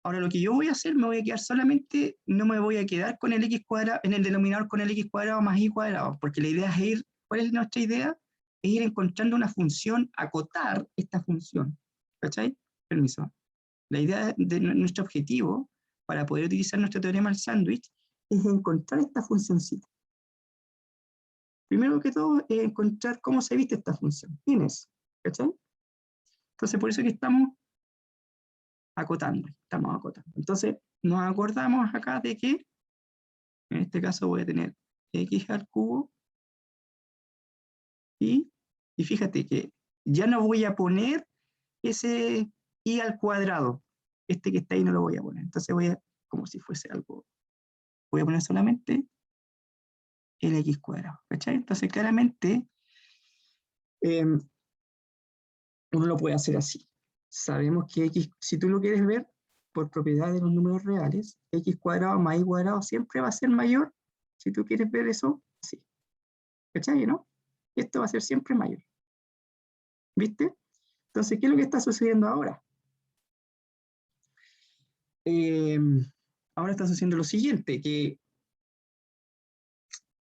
Ahora, lo que yo voy a hacer, me voy a quedar solamente, no me voy a quedar con el x cuadrado, en el denominador con el x cuadrado más y cuadrado, porque la idea es ir, ¿cuál es nuestra idea? Es ir encontrando una función, acotar esta función. ¿Cachai? Permiso. La idea de nuestro objetivo para poder utilizar nuestro teorema del sándwich es encontrar esta funcióncita. Primero que todo, es encontrar cómo se viste esta función. ¿Quién es? ¿Cachai? Entonces, por eso que estamos acotando. Entonces, nos acordamos acá de que, en este caso voy a tener x al cubo y fíjate que ya no voy a poner ese y al cuadrado. Este que está ahí no lo voy a poner. Entonces voy a, como si fuese algo, voy a poner solamente el x cuadrado. ¿Cachai? Entonces, claramente, eh, uno lo puede hacer así. Sabemos que x, si tú lo quieres ver por propiedad de los números reales, x cuadrado más y cuadrado siempre va a ser mayor, si tú quieres ver eso, sí. ¿Cachai, no? Esto va a ser siempre mayor. ¿Viste? Entonces, ¿qué es lo que está sucediendo ahora? Eh, ahora está sucediendo lo siguiente, que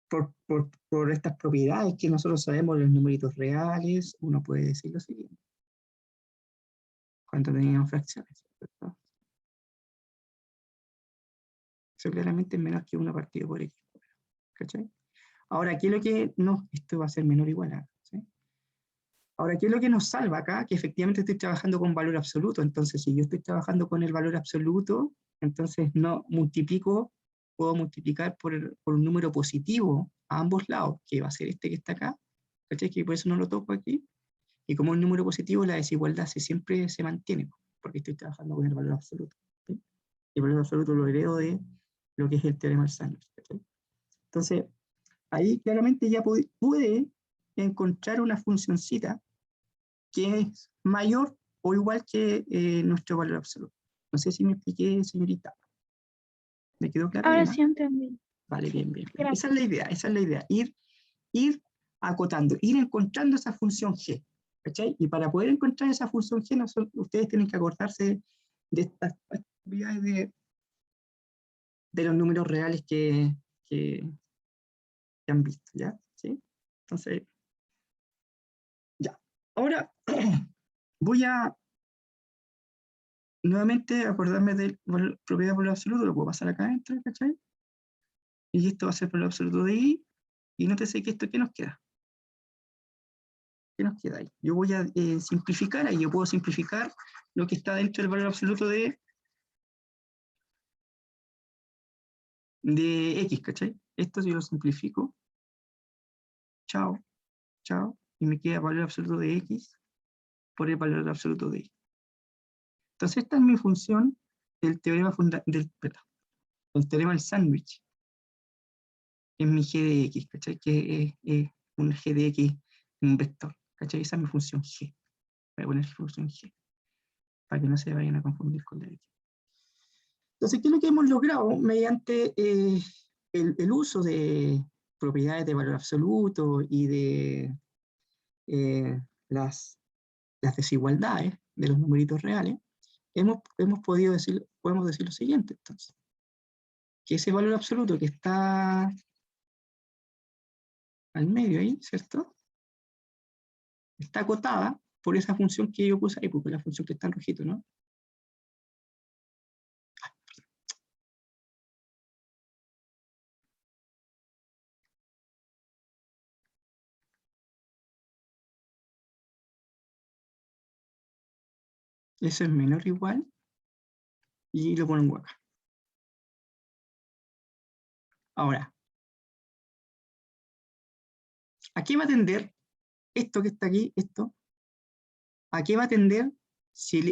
por estas propiedades que nosotros sabemos de los numeritos reales, uno puede decir lo siguiente. Cuando teníamos fracciones, ¿cierto? Eso claramente es menor que 1 partido por x. ¿Cachai? Ahora, ¿qué es lo que nos... Esto va a ser menor o igual a... ¿sí? Ahora, ¿qué es lo que nos salva acá? Que efectivamente estoy trabajando con valor absoluto. Entonces, si yo estoy trabajando con el valor absoluto, entonces no multiplico, puedo multiplicar por un número positivo a ambos lados, que va a ser este que está acá. ¿Cachai? Que por eso no lo toco aquí. Y como un número positivo, la desigualdad siempre se mantiene, porque estoy trabajando con el valor absoluto. ¿sí? Y el valor absoluto lo heredo de lo que es el teorema del sándwich. Entonces, ahí claramente ya pude encontrar una funcioncita que es mayor o igual que nuestro valor absoluto. No sé si me expliqué, señorita. ¿Me quedó claro? Ahora Bien, sí entendí. vale, bien, bien. Gracias. Esa es la idea, esa es la idea. Ir acotando, ir encontrando esa función G. ¿Cachai? Y para poder encontrar esa función G, ustedes tienen que acordarse de estas propiedades de los números reales que han visto, ¿ya? ¿Sí? Entonces, ya. Ahora voy a nuevamente acordarme de la propiedad de valor absoluto, lo puedo pasar acá adentro, ¿cachai? Y esto va a ser valor absoluto de I, y nótese que esto, ¿qué nos queda? ¿Qué nos queda ahí? Yo voy a simplificar, ahí yo puedo simplificar lo que está dentro del valor absoluto de X, ¿cachai? Esto yo lo simplifico, chao, chao, y me queda valor absoluto de X por el valor absoluto de Y. Entonces esta es mi función del teorema el teorema del sándwich, es mi g de x, ¿cachai? Que es un g de x, un vector, ¿cachai? Esa es mi función g. Voy a poner función g, para que no se vayan a confundir con la x. Entonces, ¿qué es lo que hemos logrado mediante el uso de propiedades de valor absoluto y de las desigualdades de los numeritos reales? Podemos decir lo siguiente, entonces, que ese valor absoluto que está al medio ahí, ¿cierto? Está acotada por esa función que yo puse ahí, porque la función que está en rojito, ¿no? Eso es menor o igual, y lo pongo acá. Ahora, ¿a qué va a tender esto que está aquí, esto? ¿A qué va a tender?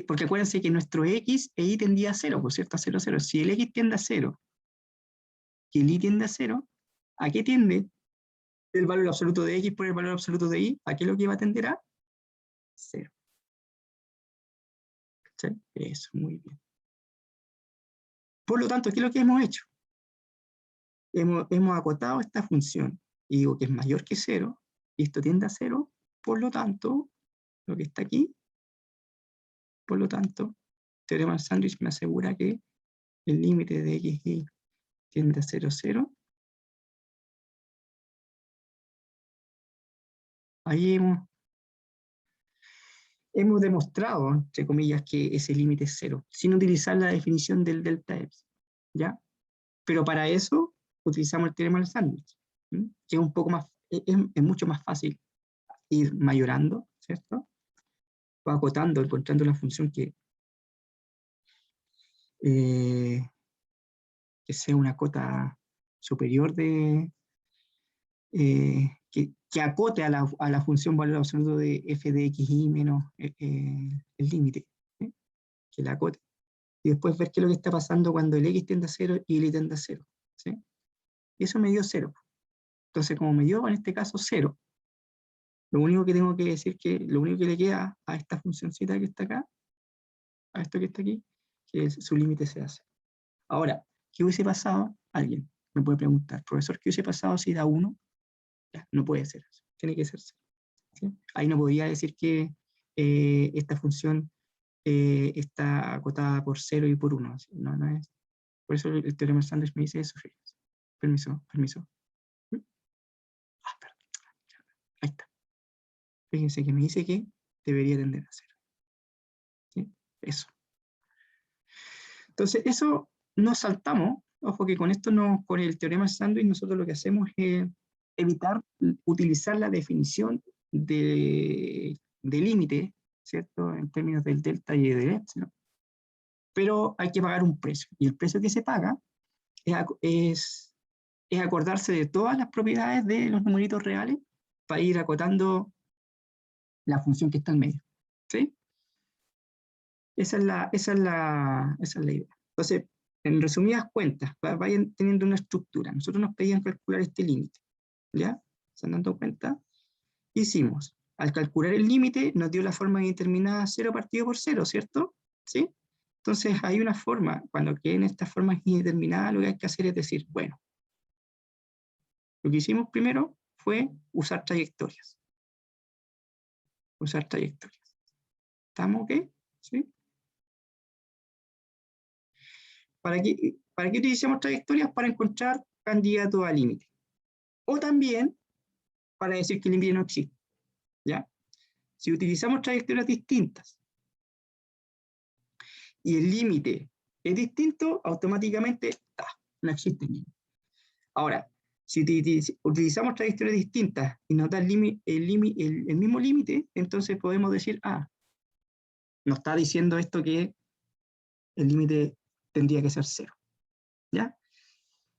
Porque acuérdense que nuestro x e y tendía a 0, por cierto, a 0, 0. Si el x tiende a 0 y el y tiende a 0, ¿a qué tiende el valor absoluto de x por el valor absoluto de y? ¿A qué es lo que va a tender a? 0. ¿Sí? Eso, muy bien. Por lo tanto, ¿qué es lo que hemos hecho? Hemos acotado esta función y digo que es mayor que 0, y esto tiende a 0, por lo tanto, lo que está aquí, por lo tanto, teorema del sándwich me asegura que el límite de x y tiende a 0, 0. Ahí hemos demostrado, entre comillas, que ese límite es 0, sin utilizar la definición del delta epsilon, ¿ya? Pero para eso utilizamos el teorema del sándwich, que es un poco más, es mucho más fácil ir mayorando, ¿cierto? O acotando, encontrando la función que sea una cota superior que acote a la función valor absoluto de f de x y menos el límite, ¿sí? Que la acote. Y después ver qué es lo que está pasando cuando el x tiende a 0 y el y tiende a 0. ¿Sí? Y eso me dio 0. Entonces, como me dio en este caso 0, lo único que tengo que decir lo único que le queda a esta funcióncita que está acá, a esto que está aquí, que su límite se hace. Ahora, ¿qué hubiese pasado? Alguien me puede preguntar, profesor, ¿qué hubiese pasado si da 1? Ya, no puede ser eso, tiene que ser 0. ¿Sí? Ahí no podía decir que esta función está acotada por 0 y por 1. No, no es. Por eso el teorema de Sanders me dice eso. Permiso, permiso. Perdón. Ahí está. Fíjense que me dice que debería tender a 0. ¿Sí? Eso. Entonces, eso nos saltamos. Ojo que con esto, con el teorema de Sandwich, nosotros lo que hacemos es evitar utilizar la definición de límite, ¿cierto? En términos del delta y del epsilon. Pero hay que pagar un precio. Y el precio que se paga es acordarse de todas las propiedades de los numeritos reales para ir acotando la función que está en medio. ¿Sí? Esa es la idea. Entonces, en resumidas cuentas, vayan teniendo una estructura. Nosotros nos pedían calcular este límite. ¿Ya? ¿Se han dado cuenta? Hicimos. Al calcular el límite, nos dio la forma indeterminada 0 partido por 0, ¿cierto? ¿Sí? Entonces, hay una forma, cuando queden estas formas indeterminadas, lo que hay que hacer es decir, bueno, lo que hicimos primero fue usar trayectorias. Usar trayectorias. ¿Estamos ok? ¿Sí? ¿Para qué utilizamos trayectorias? Para encontrar candidatos a límite. O también para decir que el límite no existe. ¿Ya? Si utilizamos trayectorias distintas y el límite es distinto, automáticamente no existe el límite. Ahora, si utilizamos trayectorias distintas y nos da el mismo límite, entonces podemos decir, nos está diciendo esto que el límite tendría que ser 0. ¿Ya?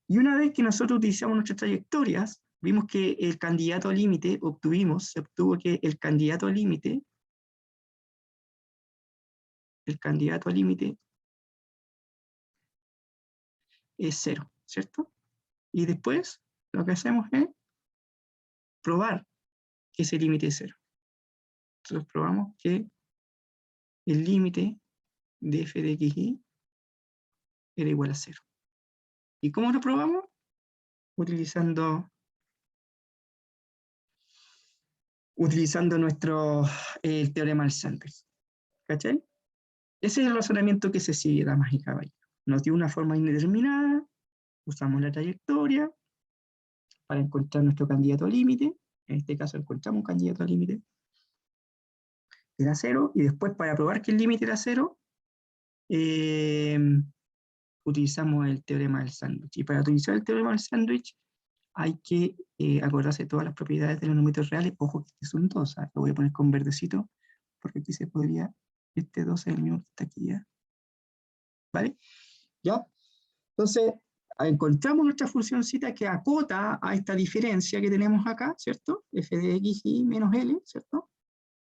Y una vez que nosotros utilizamos nuestras trayectorias, vimos que el candidato al límite, se obtuvo que el candidato al límite es 0, ¿cierto? Y después lo que hacemos es probar que ese límite es 0. Entonces probamos que el límite de f de xy era igual a 0. ¿Y cómo lo probamos? Utilizando nuestro teorema del sándwich. ¿Cachai? Ese es el razonamiento que se sigue, damas y caballeros. Nos dio una forma indeterminada, usamos la trayectoria para encontrar nuestro candidato al límite. En este caso encontramos un candidato al límite. Era 0, y después para probar que el límite era 0, utilizamos el teorema del sándwich. Y para utilizar el teorema del sándwich hay que acordarse de todas las propiedades de los números reales. Ojo que este es un 2, lo voy a poner con verdecito, porque aquí se podría, este 2 es el mismo que está aquí, ¿ya? ¿Vale? ¿Ya? Entonces, encontramos nuestra funcióncita que acota a esta diferencia que tenemos acá, ¿cierto? F de x y menos L, ¿cierto?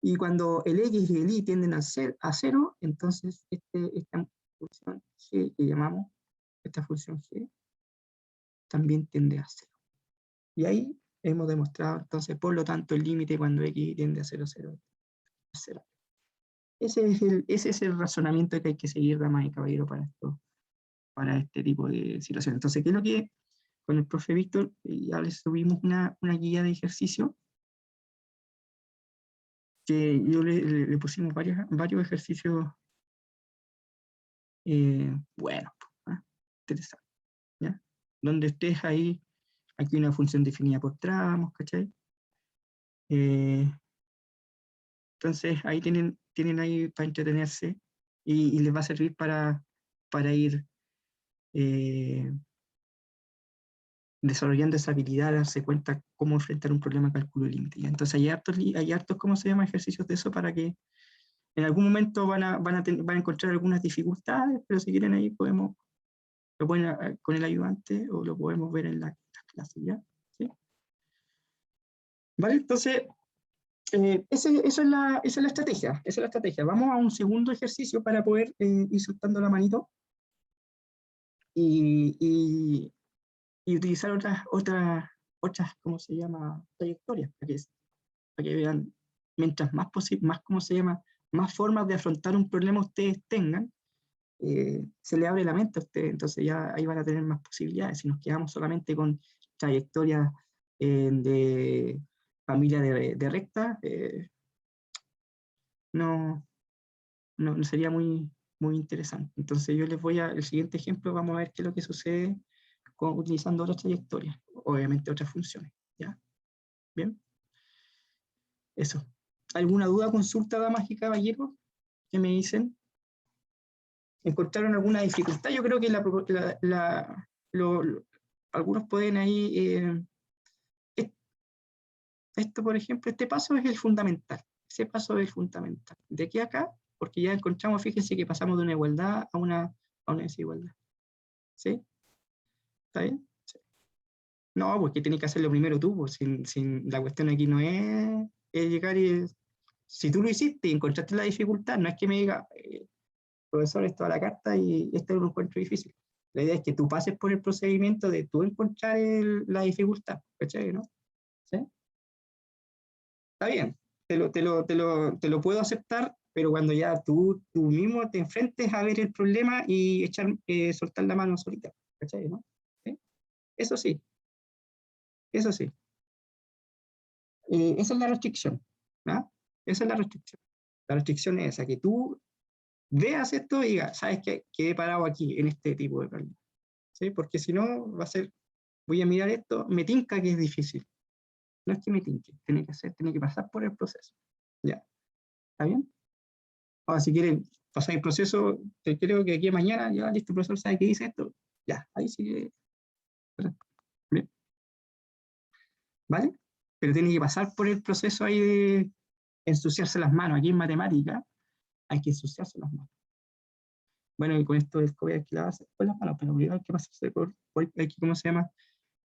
Y cuando el x y el y tienden a 0, entonces esta función g que llamamos, esta función g, también tiende a 0. Y ahí hemos demostrado, entonces, por lo tanto, el límite cuando x tiende a 0, 0, es 0. Ese es el razonamiento que hay que seguir, damas y caballeros, para este tipo de situaciones. Entonces, ¿qué es lo que con el profe Víctor ya les subimos una guía de ejercicio? Que yo le pusimos varios ejercicios buenos, interesantes, ¿ya? Donde estés ahí, aquí una función definida por tramos, ¿cachai? Entonces ahí tienen ahí para entretenerse y les va a servir para ir desarrollando esa habilidad de darse cuenta cómo enfrentar un problema de cálculo de límite. Entonces hay hartos, ¿cómo se llama? Ejercicios de eso para que en algún momento van a encontrar algunas dificultades, pero si quieren ahí lo pueden con el ayudante o lo podemos ver en las clases, ¿ya? ¿Sí? ¿Vale? Entonces, esa es la estrategia, Vamos a un segundo ejercicio para poder ir soltando la manito y utilizar otras, ¿cómo se llama? Trayectorias, para que vean, mientras más ¿cómo se llama? Más formas de afrontar un problema ustedes tengan, se le abre la mente a ustedes, entonces ya ahí van a tener más posibilidades. Si nos quedamos solamente con trayectorias de familia de recta, no sería muy interesante. Entonces yo les el siguiente ejemplo, vamos a ver qué es lo que sucede utilizando otras trayectorias, obviamente otras funciones, ¿ya? ¿Bien? Eso. ¿Alguna duda, consulta, damas y caballeros? ¿Qué me dicen? ¿Encontraron alguna dificultad? Yo creo que algunos pueden ahí esto, por ejemplo, este paso es el fundamental. Ese paso es el fundamental. De aquí a acá, porque ya encontramos, fíjense que pasamos de una igualdad a una desigualdad. ¿Sí? ¿Está bien? Sí. No, porque tienes que hacerlo primero tú, pues, la cuestión aquí no es llegar y... Si tú lo hiciste y encontraste la dificultad, no es que me diga, profesor, esto a la carta y esto lo encuentro difícil. La idea es que tú pases por el procedimiento de tú encontrar la dificultad, ¿cachai? ¿No? ¿Sí? Está bien, te lo puedo aceptar, pero cuando ya tú mismo te enfrentes a ver el problema y soltar la mano solita, ¿cachai? ¿No? ¿Sí? Eso sí, eso sí. Esa es la restricción, ¿no? Esa es la restricción. La restricción es esa, que tú veas esto y digas, ¿sabes qué? Quedé parado aquí en este tipo de problema. ¿Sí? Porque si no, va a ser, voy a mirar esto, me tinca que es difícil. No es que me tinque, tiene que pasar por el proceso. ¿Ya? ¿Está bien? Ahora, si quieren pasar el proceso, creo que aquí mañana, ya listo, profesor, ¿sabe qué dice esto? Ya, ahí sí que... Bien. ¿Vale? Pero tiene que pasar por el proceso ahí de ensuciarse las manos. Aquí en matemática hay que ensuciarse las manos. Bueno, y con esto del COVID hay que lavarse con las manos, pero primero hay que pasarse hay que, ¿cómo se llama?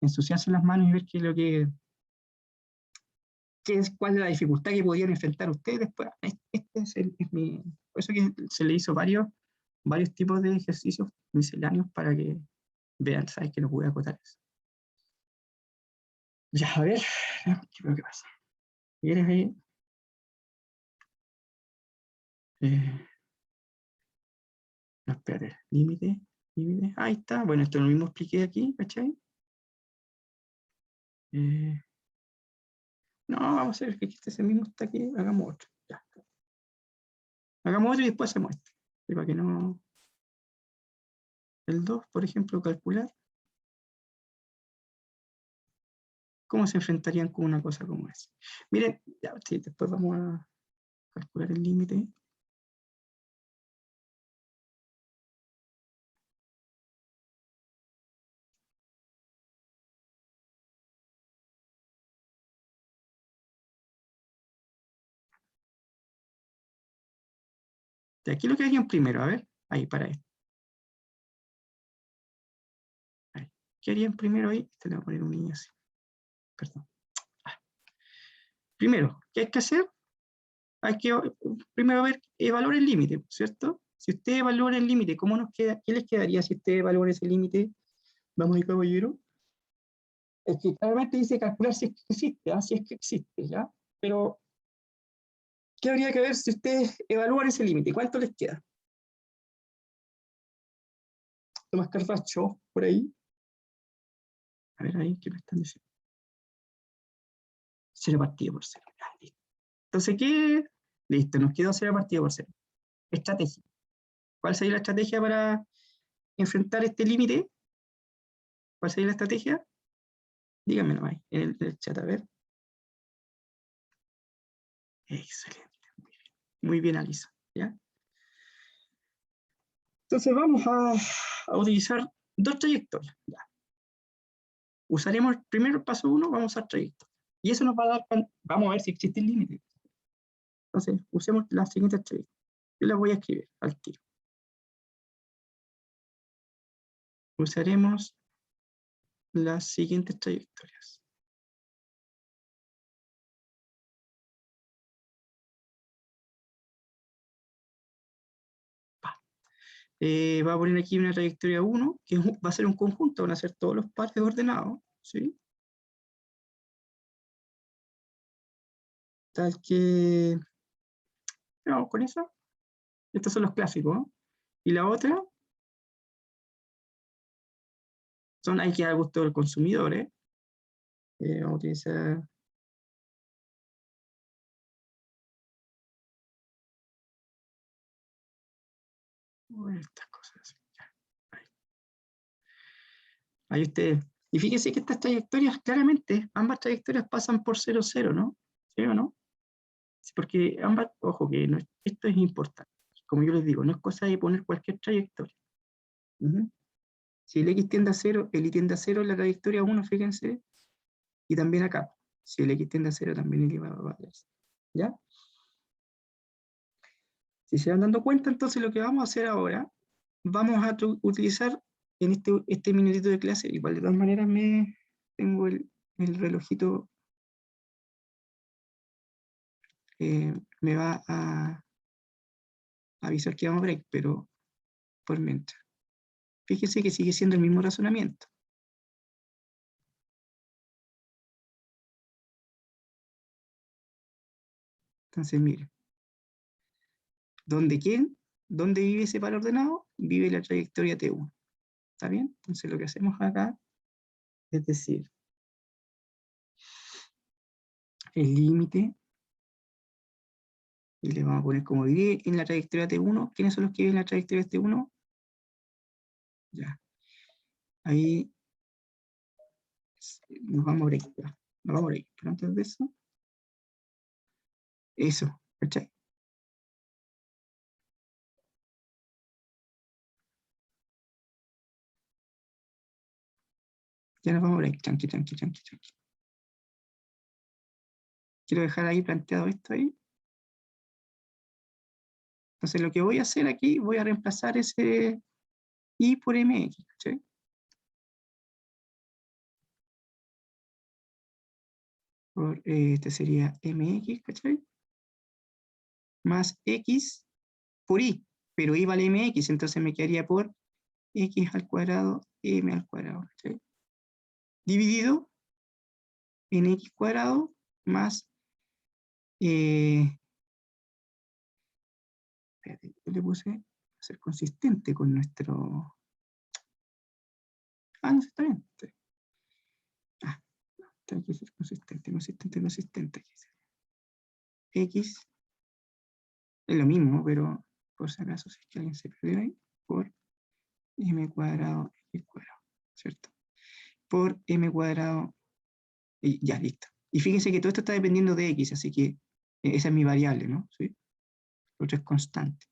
Ensuciarse las manos y ver qué es lo que... cuál es la dificultad que podían enfrentar ustedes después. Por eso que se le hizo varios tipos de ejercicios misceláneos para que vean, ¿sabes? Que no pude acotar eso. Ya, a ver, ¿qué veo que pasa? ¿Quieres ahí? No, espérate, límite. Ahí está, bueno, esto lo mismo expliqué aquí, ¿cachai? No, vamos a ver que este mismo está aquí, hagamos otro. Ya. Hagamos otro y después hacemos este. Para que no... El 2, por ejemplo, calcular. ¿Cómo se enfrentarían con una cosa como esa? Miren, ya, sí, después vamos a calcular el límite. De aquí lo que harían primero, a ver, ahí para esto. Ahí. ¿Qué harían primero ahí? Este le voy a poner un niño así. Perdón. Primero, ¿qué hay que hacer? Hay que primero ver, evaluar el límite, ¿cierto? Si usted evalúa el límite, ¿cómo nos queda? ¿Qué les quedaría si usted evalúa ese límite? Vamos ahí, caballero. Es que claramente dice calcular si es que existe, si es que existe, ¿ya? Pero, ¿qué habría que ver si ustedes evalúan ese límite? ¿Cuánto les queda? Tomás Carracho, por ahí. A ver ahí, ¿qué me están diciendo? 0 partido por 0. Ya, listo. Entonces, ¿qué? Listo, nos quedó 0 partido por 0. Estrategia. ¿Cuál sería la estrategia para enfrentar este límite? ¿Cuál sería la estrategia? Díganmelo ahí, en el chat, a ver. Excelente. Muy bien, Alisa. ¿Ya? Entonces vamos a utilizar dos trayectorias. ¿Ya? Usaremos el primer paso 1, vamos a usar trayectoria. Y eso nos va a dar, vamos a ver si existe el límite. Entonces, usemos las siguientes trayectorias. Yo las voy a escribir al tiro. Usaremos las siguientes trayectorias. Va a poner aquí una trayectoria 1, que va a ser un conjunto, van a ser todos los pares ordenados, ¿sí? Tal que... Vamos con eso. Estos son los clásicos, ¿no? Y la otra hay que dar gusto del consumidor, ¿eh? Vamos a utilizar... estas cosas. Ahí ustedes. Y fíjense que estas trayectorias, claramente, ambas trayectorias pasan por 0, 0, ¿no? ¿Sí o no? Sí, porque ambas, ojo, que no, esto es importante. Como yo les digo, no es cosa de poner cualquier trayectoria. Si el x tiende a 0, el y tiende a 0 en la trayectoria 1, fíjense, y también acá. Si el x tiende a 0, también el y va a valer 0. ¿Ya? Si se van dando cuenta, entonces lo que vamos a hacer ahora, vamos a utilizar en este minutito de clase, igual de todas maneras tengo el relojito, me va a avisar que vamos a break, pero por mientras. Fíjense que sigue siendo el mismo razonamiento. Entonces, miren. ¿Dónde vive ese par ordenado? Vive la trayectoria T1. ¿Está bien? Entonces lo que hacemos acá es decir, el límite, y le vamos a poner como vive en la trayectoria T1. ¿Quiénes son los que viven en la trayectoria T1? Ya. Ahí nos vamos a break. Ya. Nos vamos a break. Pero antes de eso, ¿cachai? Ya nos vamos a break. Tranqui. Quiero dejar ahí planteado esto ahí. Entonces lo que voy a hacer aquí, voy a reemplazar ese I por MX, ¿cachai? Este sería MX, ¿cachai? Más X por Y, pero Y vale MX, entonces me quedaría por X al cuadrado, M al cuadrado, ¿cachai? Dividido en X cuadrado más, espérate, yo le puse ser consistente con nuestro, no, está bien, hay que ser consistente, X es lo mismo, pero por si acaso, si es que alguien se perdió ahí, por M cuadrado, X cuadrado, ¿cierto? Por M cuadrado, y ya, listo. Y fíjense que todo esto está dependiendo de X, así que esa es mi variable, ¿no? ¿Sí? Lo otro es constante.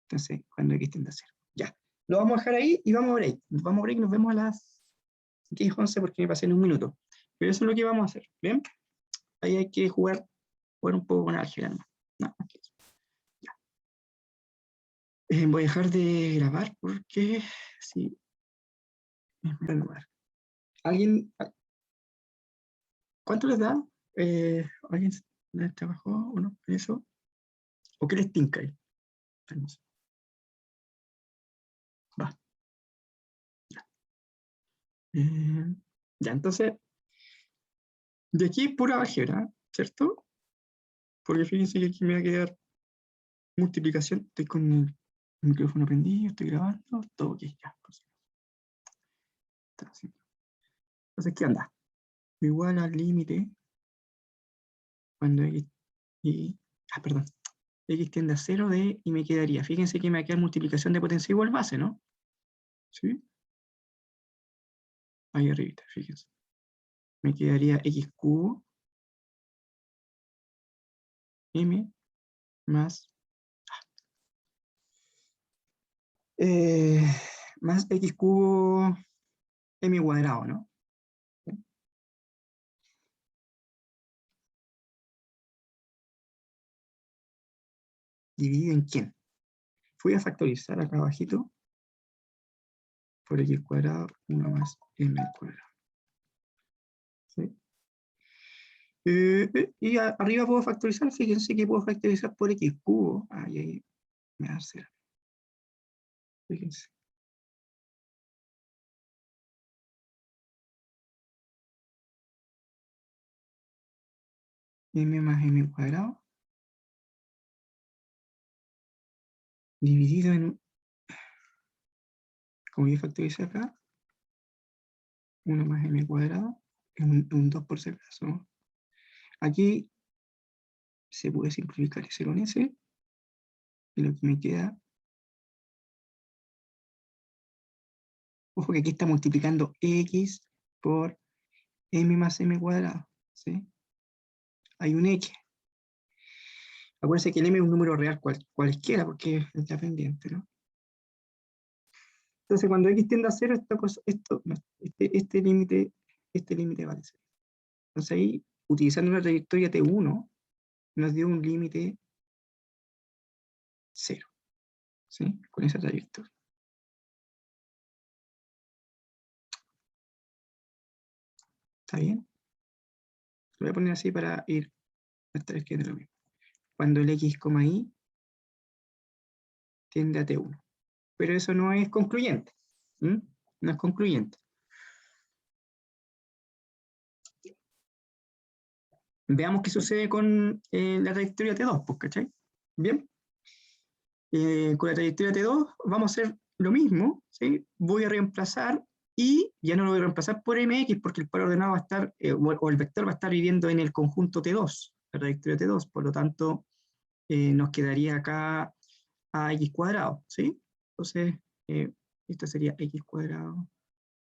Entonces, cuando X tiende a 0. Ya. Lo vamos a dejar ahí y vamos a break. Vamos a break y nos vemos a las 10:11 porque me pasé en un minuto. Pero eso es lo que vamos a hacer, ¿bien? Ahí hay que jugar un poco con álgebra, ¿no? No, más que eso. Ya. Voy a dejar de grabar porque sí, es buen lugar. ¿Alguien? ¿Cuánto les da? ¿Alguien les trabajó o no en eso? ¿O qué les tinca ahí? Vamos. Va. Ya. Ya, entonces, de aquí pura álgebra, ¿cierto? Porque fíjense que aquí me va a quedar multiplicación. Estoy con el micrófono prendido, estoy grabando, todo ok, ya. Entonces, ¿qué onda? Igual al límite cuando x perdón, x tiende a 0 y me quedaría, fíjense que me va a quedar multiplicación de potencia igual base, ¿no? ¿Sí? Ahí arriba, fíjense. Me quedaría x cubo m más más x cubo m cuadrado, ¿no? ¿Dividido en quién? Voy a factorizar acá abajito por x cuadrado 1 más m al cuadrado. ¿Sí? Y arriba puedo factorizar, fíjense que puedo factorizar por x cubo. Ahí me da 0. Fíjense. M más m cuadrado dividido en, como yo factorizo acá, 1 más m cuadrado, es un 2 por si acaso. Aquí se puede simplificar ese con ese, y lo que me queda, ojo que aquí está multiplicando x por m más m cuadrado, ¿sí? Hay un x. Acuérdense que el m es un número real cualquiera, porque es dependiente, ¿no? Entonces, cuando x tiende a 0, este límite vale 0. Entonces ahí utilizando una trayectoria T1, nos dio un límite 0, ¿sí? Con esa trayectoria. ¿Está bien? Lo voy a poner así para ir a estar escribiendo lo mismo. Cuando el x, y tiende a T1. Pero eso no es concluyente. ¿Mm? No es concluyente. Veamos qué sucede con la trayectoria T2, pues, ¿cachai? Bien. Con la trayectoria T2 vamos a hacer lo mismo, ¿sí? Voy a reemplazar y ya no lo voy a reemplazar por mx porque el par ordenado va a estar, o el vector va a estar viviendo en el conjunto T2, la trayectoria T2, por lo tanto nos quedaría acá ax cuadrado, ¿sí? Entonces, esto sería x cuadrado,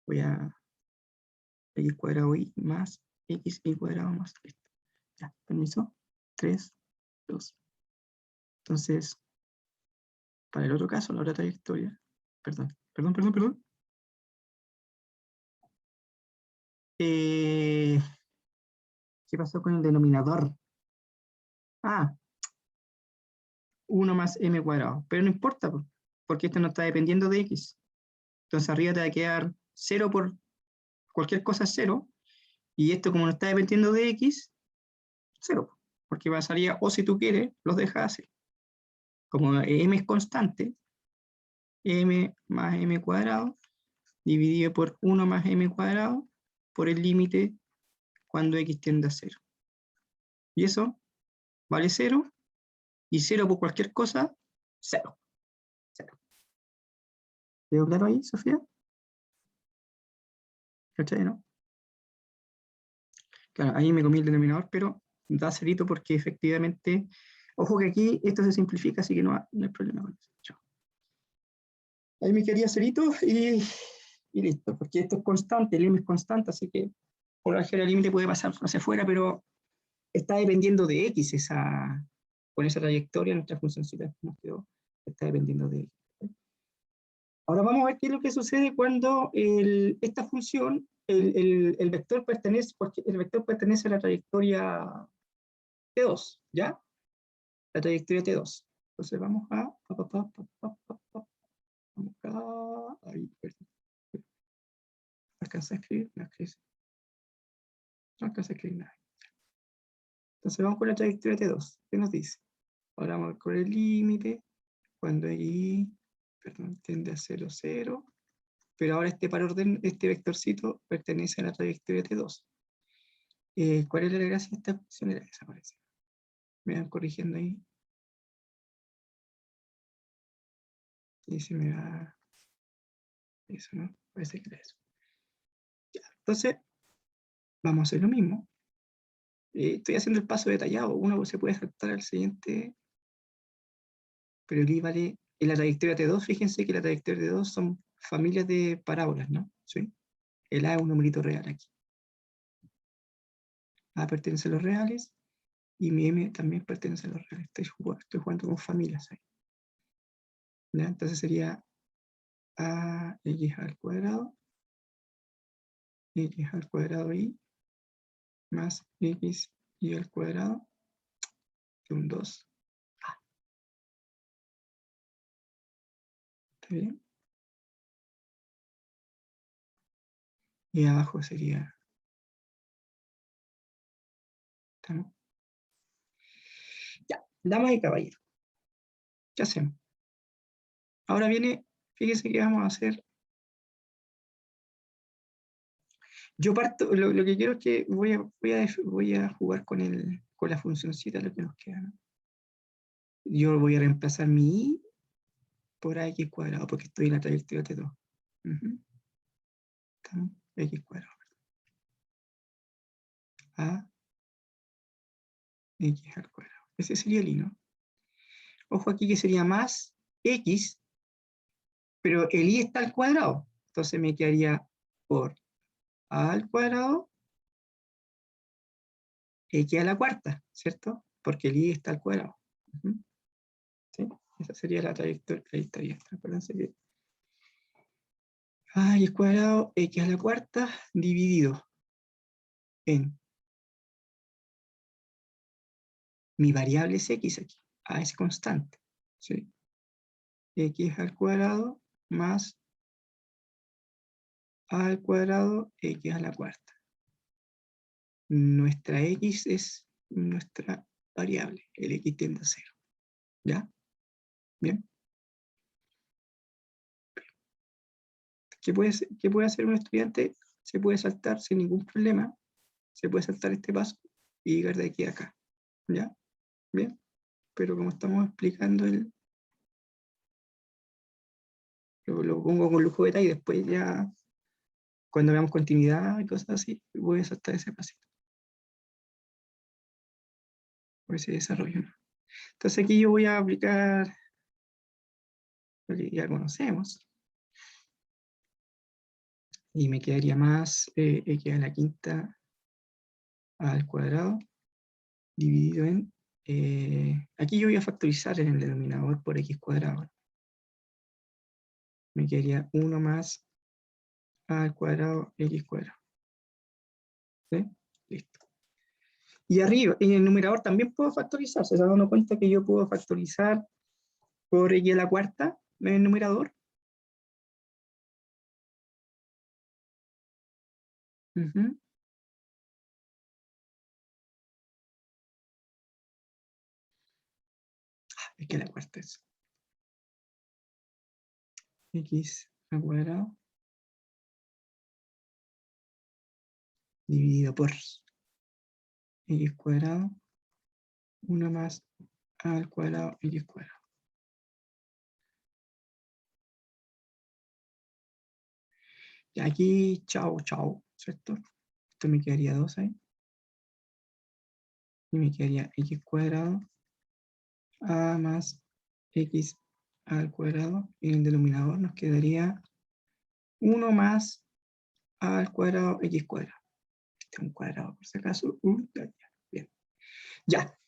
voy a x cuadrado y más x y cuadrado más esto. Ya, permiso, 3, 2. Entonces, para el otro caso, la otra trayectoria, perdón. ¿Qué pasó con el denominador? Ah, 1 más m cuadrado. Pero no importa, porque esto no está dependiendo de x. Entonces arriba te va a quedar 0 por cualquier cosa 0. Y esto como no está dependiendo de x, 0. Porque pasaría, o si tú quieres, los dejas así. Como m es constante, m más m cuadrado, dividido por 1 más m cuadrado, por el límite cuando x tiende a 0. Y eso vale 0, y 0 por cualquier cosa, 0. ¿Quedó claro ahí, Sofía? ¿Cachai, no? Claro, ahí me comí el denominador, pero da cerito porque efectivamente, ojo que aquí esto se simplifica, así que no hay problema con eso. Chao. Ahí me quedaría cerito y listo, porque esto es constante, el límite es constante, así que por álgebra el límite puede pasar hacia afuera, pero está dependiendo de x, con esa trayectoria, nuestra funcióncita que nos quedó, está dependiendo de x. Ahora vamos a ver qué es lo que sucede cuando esta función, el vector pertenece a la trayectoria T2, ¿ya? La trayectoria T2. Entonces vamos a... Vamos acá... Ahí, perdón. ¿Alcanza a escribir? No alcanza a escribir nada. Entonces vamos con la trayectoria T2. ¿Qué nos dice? Ahora vamos con el límite. Cuando y, perdón, tiende a 0, 0. Pero ahora este vectorcito pertenece a la trayectoria T2. ¿Cuál es la gracia de esta función? Era esa, parece. Me van corrigiendo ahí. Y se me va... Eso, ¿no? Parece que era eso. Ya, entonces, vamos a hacer lo mismo. Estoy haciendo el paso detallado. Uno se puede saltar al siguiente. Pero aquí vale... En la trayectoria T2, fíjense que la trayectoria T2 son familias de parábolas, ¿no? ¿Sí? El A es un numerito real aquí. A pertenece a los reales y mi M también pertenece a los reales. Estoy jugando con familias ahí. ¿Ya? Entonces sería ax al cuadrado y más x y al cuadrado de un 2. ¿Está bien? Y abajo sería... ¿Estamos? Ya, damas y caballeros. ¿Qué hacemos? Ahora viene, fíjense que vamos a hacer. Yo parto, lo que quiero es que voy a jugar con la funcióncita, lo que nos queda, ¿no? Yo voy a reemplazar mi i por ax cuadrado, porque estoy en la trayectoria T2. X cuadrado. A x al cuadrado. Ese sería el i, ¿no? Ojo aquí que sería más x, pero el i está al cuadrado. Entonces me quedaría por a al cuadrado x a la cuarta, ¿cierto? Porque el i está al cuadrado. ¿Sí? Esa sería la trayectoria. Acuérdense que x cuadrado x a la cuarta dividido en Mi variable es x aquí. A es constante. ¿Sí? X al cuadrado más a al cuadrado x a la cuarta. Nuestra x es nuestra variable. El x tiende a 0. ¿Ya? ¿Bien? ¿Qué puede hacer un estudiante? Se puede saltar sin ningún problema. Se puede saltar este paso y llegar de aquí a acá. ¿Ya? ¿Bien? Pero como estamos explicando, lo pongo con lujo de detalle y después ya, cuando veamos continuidad y cosas así, voy a saltar ese pasito. Por ese desarrollo, ¿no? Entonces aquí yo voy a aplicar lo que ya conocemos. Y me quedaría más x a la quinta al cuadrado dividido en... aquí yo voy a factorizar en el denominador por x cuadrado. Me quedaría 1 más a al cuadrado x cuadrado. ¿Sí? Listo. Y arriba, en el numerador también puedo factorizar. ¿Se está dando cuenta que yo puedo factorizar por x a la cuarta en el numerador? X a la cuarta es x al cuadrado dividido por x cuadrado 1 más a al cuadrado x cuadrado. Y aquí, chao, chao, ¿cierto? Esto me quedaría 2 ahí. Y me quedaría x cuadrado a más x al cuadrado. Y en el denominador nos quedaría 1 más a al cuadrado x cuadrado. Este es un cuadrado, por si acaso. Bien. Ya.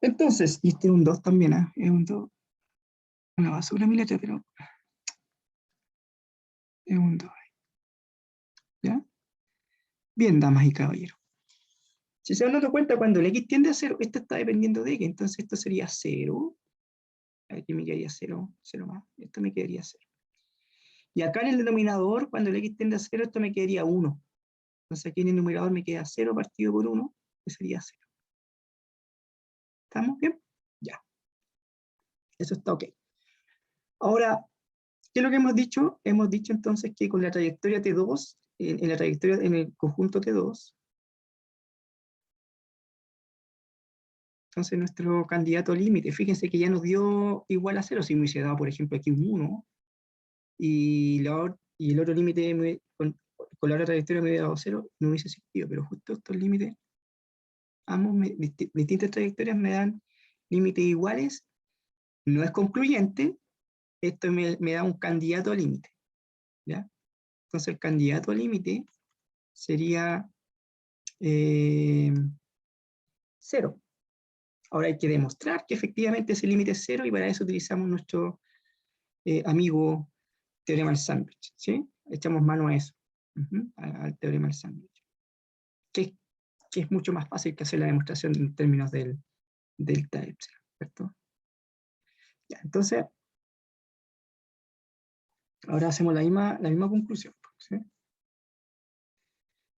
Entonces, y este es un 2 también, ¿eh? Es un 2. Una basura mi letra, pero es un 2. ¿Ya? Bien, damas y caballeros. Si se dan dando cuenta, cuando el x tiende a 0, esto está dependiendo de x, entonces esto sería 0. Aquí me quedaría 0, 0 más. Esto me quedaría 0. Y acá en el denominador, cuando el x tiende a 0, esto me quedaría 1. Entonces aquí en el numerador me queda 0 partido por 1, que sería 0. ¿Estamos bien? Ya. Eso está ok. Ahora, ¿qué es lo que hemos dicho? Hemos dicho entonces que con la trayectoria T2, en la trayectoria en el conjunto T2, entonces nuestro candidato límite, fíjense que ya nos dio igual a 0, si me hubiese dado, por ejemplo, aquí un 1, y el otro límite con la otra trayectoria me hubiera dado 0, no hubiese existido, pero justo estos límites, ambos distintas trayectorias me dan límites iguales, no es concluyente, esto me da un candidato a límite, ¿ya? Entonces el candidato a límite sería 0. Ahora hay que demostrar que efectivamente ese límite es 0 y para eso utilizamos nuestro amigo teorema del sándwich, ¿sí? Echamos mano a eso, al teorema del sándwich, que es mucho más fácil que hacer la demostración en términos del delta epsilon, ¿cierto? Ya, entonces, ahora hacemos la misma conclusión, ¿sí?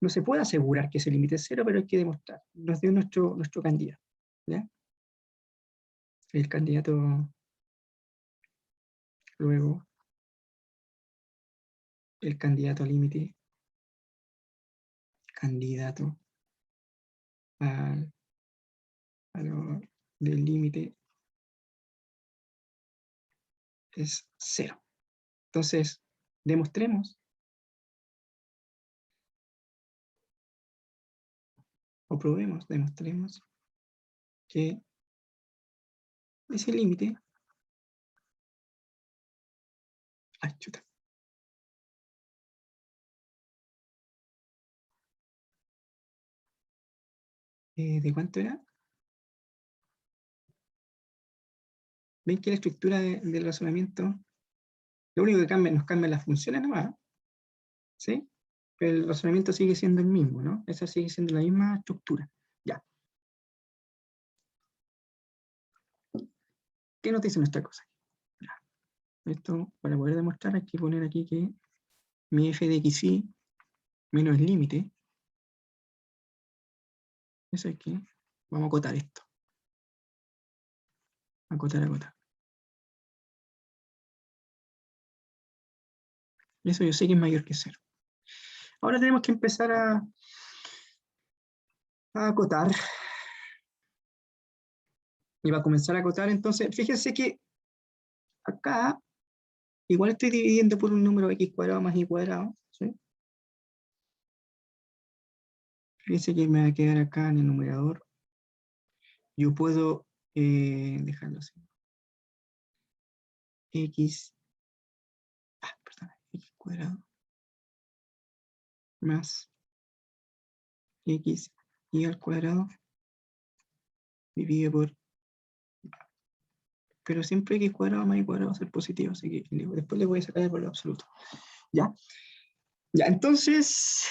No se puede asegurar que ese límite es 0, pero hay que demostrar. Nos dio nuestro candidato, ¿ya? El candidato, luego, el candidato al límite, candidato al valor del límite es 0. Entonces, demostremos, o probemos, demostremos que ese límite, chuta, ¿de cuánto era? ¿Ven que la estructura del razonamiento, lo único que cambia, nos cambian las funciones nomás, ¿sí? Pero el razonamiento sigue siendo el mismo, ¿no? Esa sigue siendo la misma estructura. Ya. ¿Qué nos dice nuestra cosa? Ya. Esto, para poder demostrar, hay que poner aquí que mi f de xy menos el límite. Eso es que vamos a acotar esto. Acotar, acotar. Eso yo sé que es mayor que 0. Ahora tenemos que empezar a acotar. Y va a comenzar a acotar, entonces, fíjense que acá igual estoy dividiendo por un número x cuadrado más y cuadrado, ¿sí? Fíjense que me va a quedar acá en el numerador. Yo puedo dejarlo así. Perdón, x cuadrado más x y al cuadrado dividido por... Pero siempre x cuadrado más y cuadrado va a ser positivo, así que después le voy a sacar el valor absoluto. ¿Ya? Ya, entonces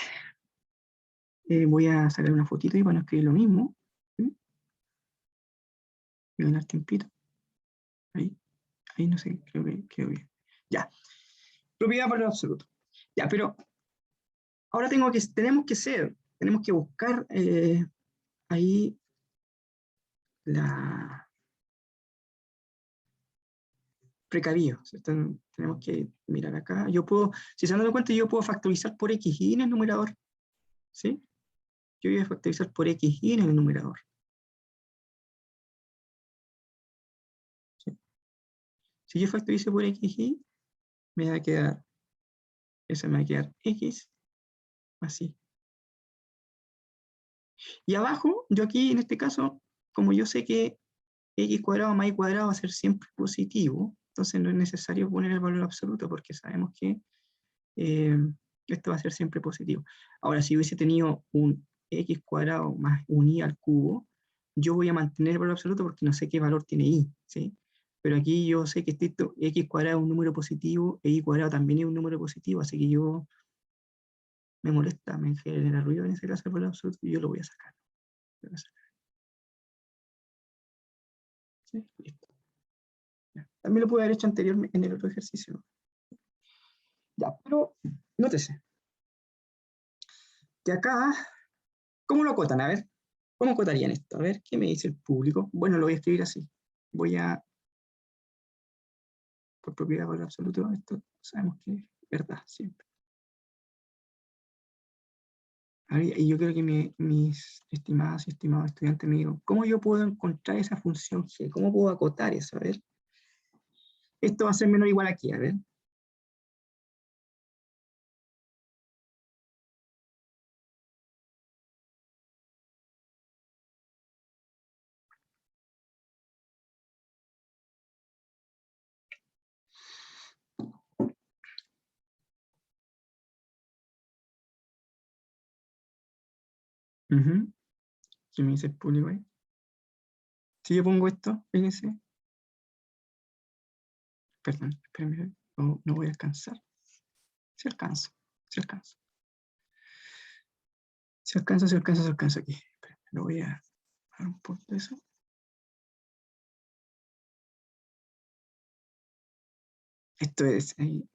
voy a sacar una fotito y para no escribir lo mismo. ¿Sí? Voy a ganar tiempito. Ahí no sé, creo que quedó bien. Ya. Propiedad valor absoluto. Ya, pero ahora tenemos que buscar ahí la precavido. Tenemos que mirar acá. Yo puedo, si se han dado cuenta, yo puedo factorizar por xy en el numerador. ¿Sí? Yo voy a factorizar por xy en el numerador. ¿Sí? Si yo factorizo por xy, me va a quedar, eso me va a quedar x, así. Y abajo, yo aquí en este caso, como yo sé que x cuadrado más y cuadrado va a ser siempre positivo, entonces no es necesario poner el valor absoluto porque sabemos que esto va a ser siempre positivo. Ahora, si hubiese tenido un x cuadrado más un y al cubo, yo voy a mantener el valor absoluto porque no sé qué valor tiene y, ¿sí? Pero aquí yo sé que x cuadrado es un número positivo, e y cuadrado también es un número positivo, así que yo me molesta, me genera ruido en ese caso el valor absoluto y yo lo voy a sacar. ¿Sí? Listo. Ya. También lo pude haber hecho anteriormente en el otro ejercicio. Ya, pero nótese que acá, ¿cómo lo acotan? A ver, ¿cómo acotarían esto? A ver, ¿qué me dice el público? Bueno, lo voy a escribir así. Voy a, por propiedad valor absoluto, esto sabemos que es verdad siempre. A ver, y yo creo que mis estimadas y estimados estudiantes me digan, ¿cómo yo puedo encontrar esa función g? ¿Cómo puedo acotar eso? A ver, esto va a ser menor o igual aquí, a ver. ¿Qué me dice el público ahí? Si yo pongo esto, fíjense. Perdón, espérenme, no voy a alcanzar. Si alcanzo, si alcanzo. Si alcanzo, si alcanzo, si alcanzo aquí. Espérenme, lo voy a dar un poco de eso. Esto es ahí.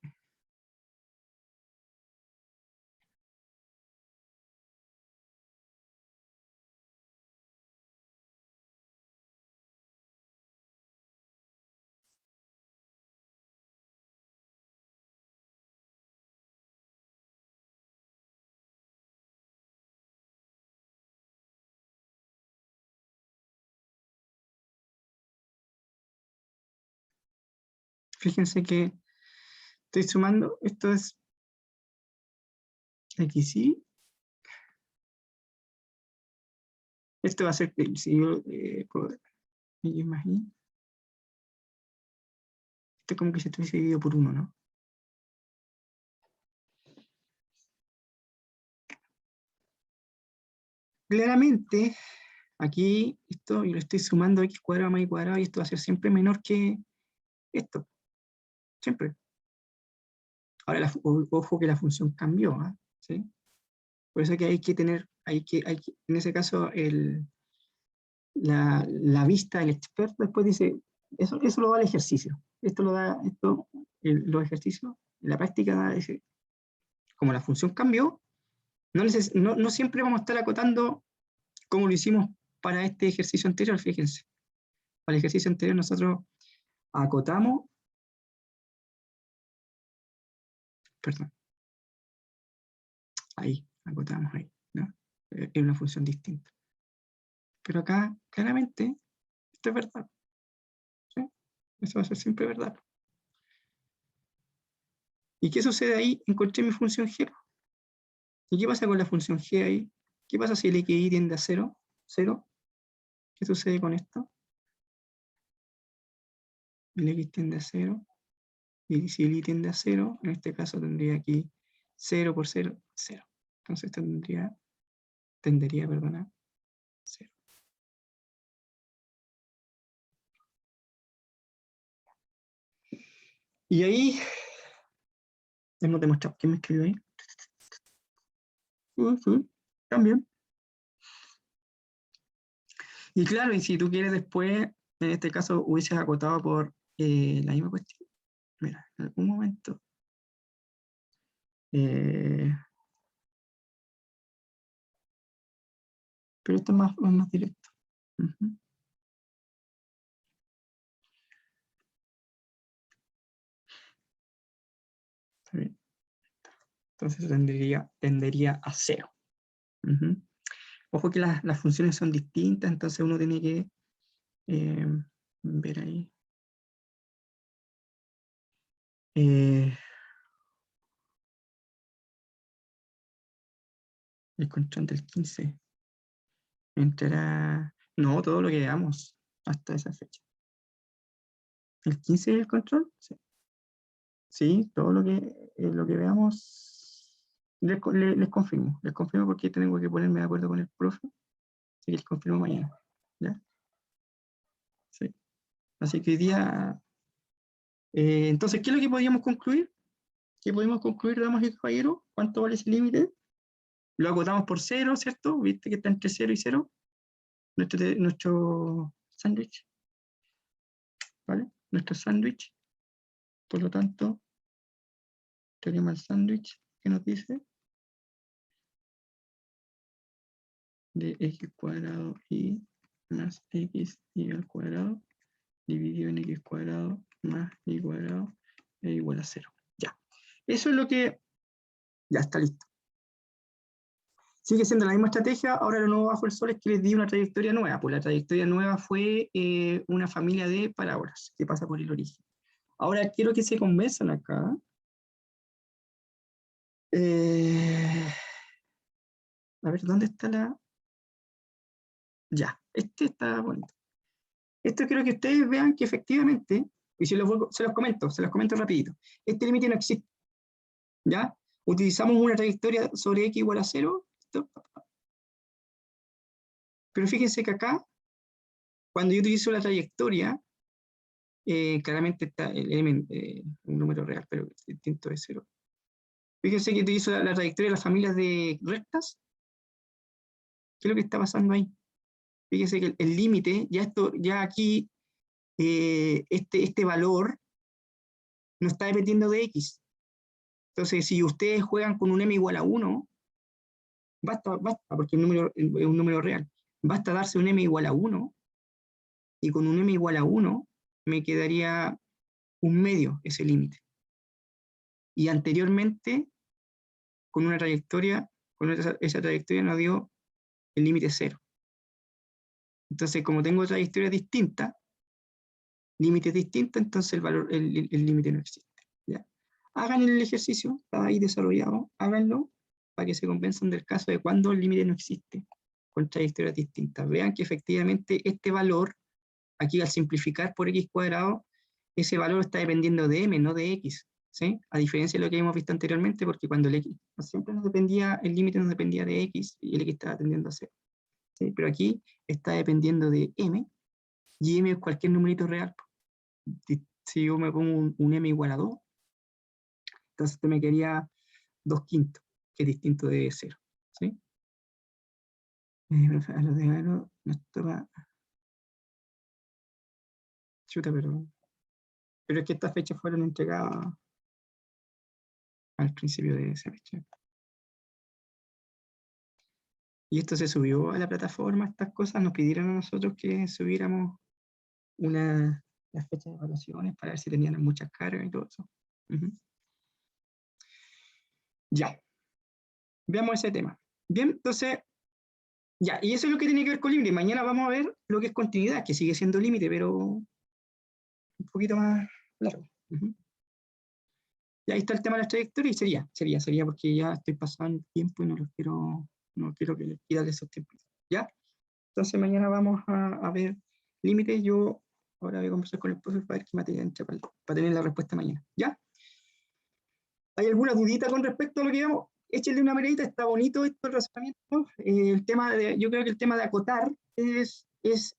Fíjense que estoy sumando, esto es XY. Esto va a ser, si yo me imagino, esto es como que se estuviese dividido por 1, ¿no? Claramente, aquí esto yo lo estoy sumando x cuadrado más y cuadrado y esto va a ser siempre menor que esto, siempre. Ahora, ojo que la función cambió, ¿eh? ¿Sí? Por eso que hay que tener, en ese caso, la vista del experto después dice, Eso lo da el ejercicio. Esto lo da, los ejercicios, la práctica da ese. Como la función cambió, no siempre vamos a estar acotando como lo hicimos para este ejercicio anterior, fíjense. Para el ejercicio anterior nosotros acotamos, perdón, ahí, acotamos ahí, ¿no? Es una función distinta. Pero acá, claramente, esto es verdad. ¿Sí? Eso va a ser siempre verdad. ¿Y qué sucede ahí? Encontré mi función g. ¿Y qué pasa con la función g ahí? ¿Qué pasa si el xy tiende a 0? 0. ¿Qué sucede con esto? El x tiende a 0. Y si el y tiende a 0, en este caso tendría aquí 0 por 0, 0. Entonces tendería, a 0. Y ahí hemos demostrado. ¿Quién me escribió ahí? También. Y claro, y si tú quieres después, en este caso hubieses acotado por la misma cuestión. Mira, en algún momento. Pero esto es más directo. Está bien. Entonces tendería a 0. Ojo que las funciones son distintas, entonces uno tiene que ver ahí. El control del 15 entrará. No, todo lo que veamos hasta esa fecha. ¿El 15 es el control? Sí. Sí, todo lo que veamos. Les confirmo. Les confirmo porque tengo que ponerme de acuerdo con el profe. Así que les confirmo mañana. ¿Ya? Sí. Así que hoy día. Entonces, ¿qué es lo que podríamos concluir? ¿Qué podemos concluir, damas y caballeros? ¿Cuánto vale ese límite? Lo acotamos por 0, ¿cierto? ¿Viste que está entre 0 y 0? Nuestro sándwich. ¿Vale? Nuestro sándwich. Por lo tanto, tenemos el sándwich que nos dice de x cuadrado y más x y al cuadrado dividido en x cuadrado más y cuadrado es igual a 0. Ya. Eso es lo que ya está listo. Sigue siendo la misma estrategia. Ahora lo nuevo bajo el sol es que les di una trayectoria nueva. Pues la trayectoria nueva fue una familia de parábolas que pasa por el origen. Ahora quiero que se convenzan acá. A ver, ¿dónde está la...? Ya, este está bonito. Esto quiero que ustedes vean que efectivamente, y se los comento rapidito, este límite no existe. ¿Ya? Utilizamos una trayectoria sobre x igual a 0, pero fíjense que acá, cuando yo utilizo la trayectoria, claramente está un número real, pero distinto de 0. Fíjense que utilizo la trayectoria de las familias de rectas. ¿Qué es lo que está pasando ahí? Fíjense que el límite, ya aquí, este valor no está dependiendo de x. Entonces, si ustedes juegan con un m igual a 1, basta, porque es un número real. Basta darse un m igual a 1, y con un m igual a 1 me quedaría un medio ese límite. Y anteriormente, con una trayectoria, esa trayectoria nos dio el límite 0. Entonces, como tengo trayectorias distintas, límites distintos, entonces el límite no existe. ¿Ya? Hagan el ejercicio, está ahí desarrollado, háganlo para que se convenzan del caso de cuando el límite no existe, con trayectorias distintas. Vean que efectivamente este valor, aquí al simplificar por x cuadrado, ese valor está dependiendo de m, no de x. ¿Sí? A diferencia de lo que hemos visto anteriormente, porque cuando el x siempre nos dependía, el límite nos dependía de x y el x estaba tendiendo a 0. ¿Sí? Pero aquí está dependiendo de m, y m es cualquier numerito real. Si yo me pongo un m igual a 2, entonces esto me quedaría 2/5, que es distinto de 0. ¿Sí? A los de Galo nos toca Chuta, pero es que estas fechas fueron entregadas al principio de semestre. Y esto se subió a la plataforma, estas cosas, nos pidieron a nosotros que subiéramos las fechas de evaluaciones para ver si tenían muchas cargas y todo eso. Ujú. Ya. Veamos ese tema. Bien, entonces, ya, y eso es lo que tiene que ver con límite. Mañana vamos a ver lo que es continuidad, que sigue siendo límite, pero un poquito más largo. Ujú. Y ahí está el tema de la trayectoria y sería porque ya estoy pasando el tiempo y no quiero que les quitarle esos tiempos. ¿Ya? Entonces mañana vamos a ver límites. Yo ahora voy a conversar con el profesor para ver qué materia entra para tener la respuesta mañana. ¿Ya? ¿Hay alguna dudita con respecto a lo que vemos? Échenle una miradita, está bonito esto el razonamiento. Yo creo que el tema de acotar es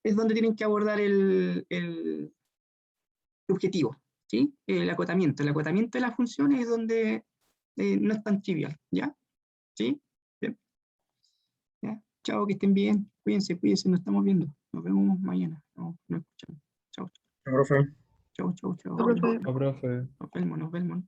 donde tienen que abordar el objetivo, ¿sí? El acotamiento de las funciones es donde no es tan trivial, ¿ya? ¿Sí? Bien. ¿Ya? Chao, que estén bien. Cuídense, nos estamos viendo. Nos vemos mañana. Nos escuchamos. Chao, Profe. chao, chao, chao. Profe. No, profe. Nos vemos.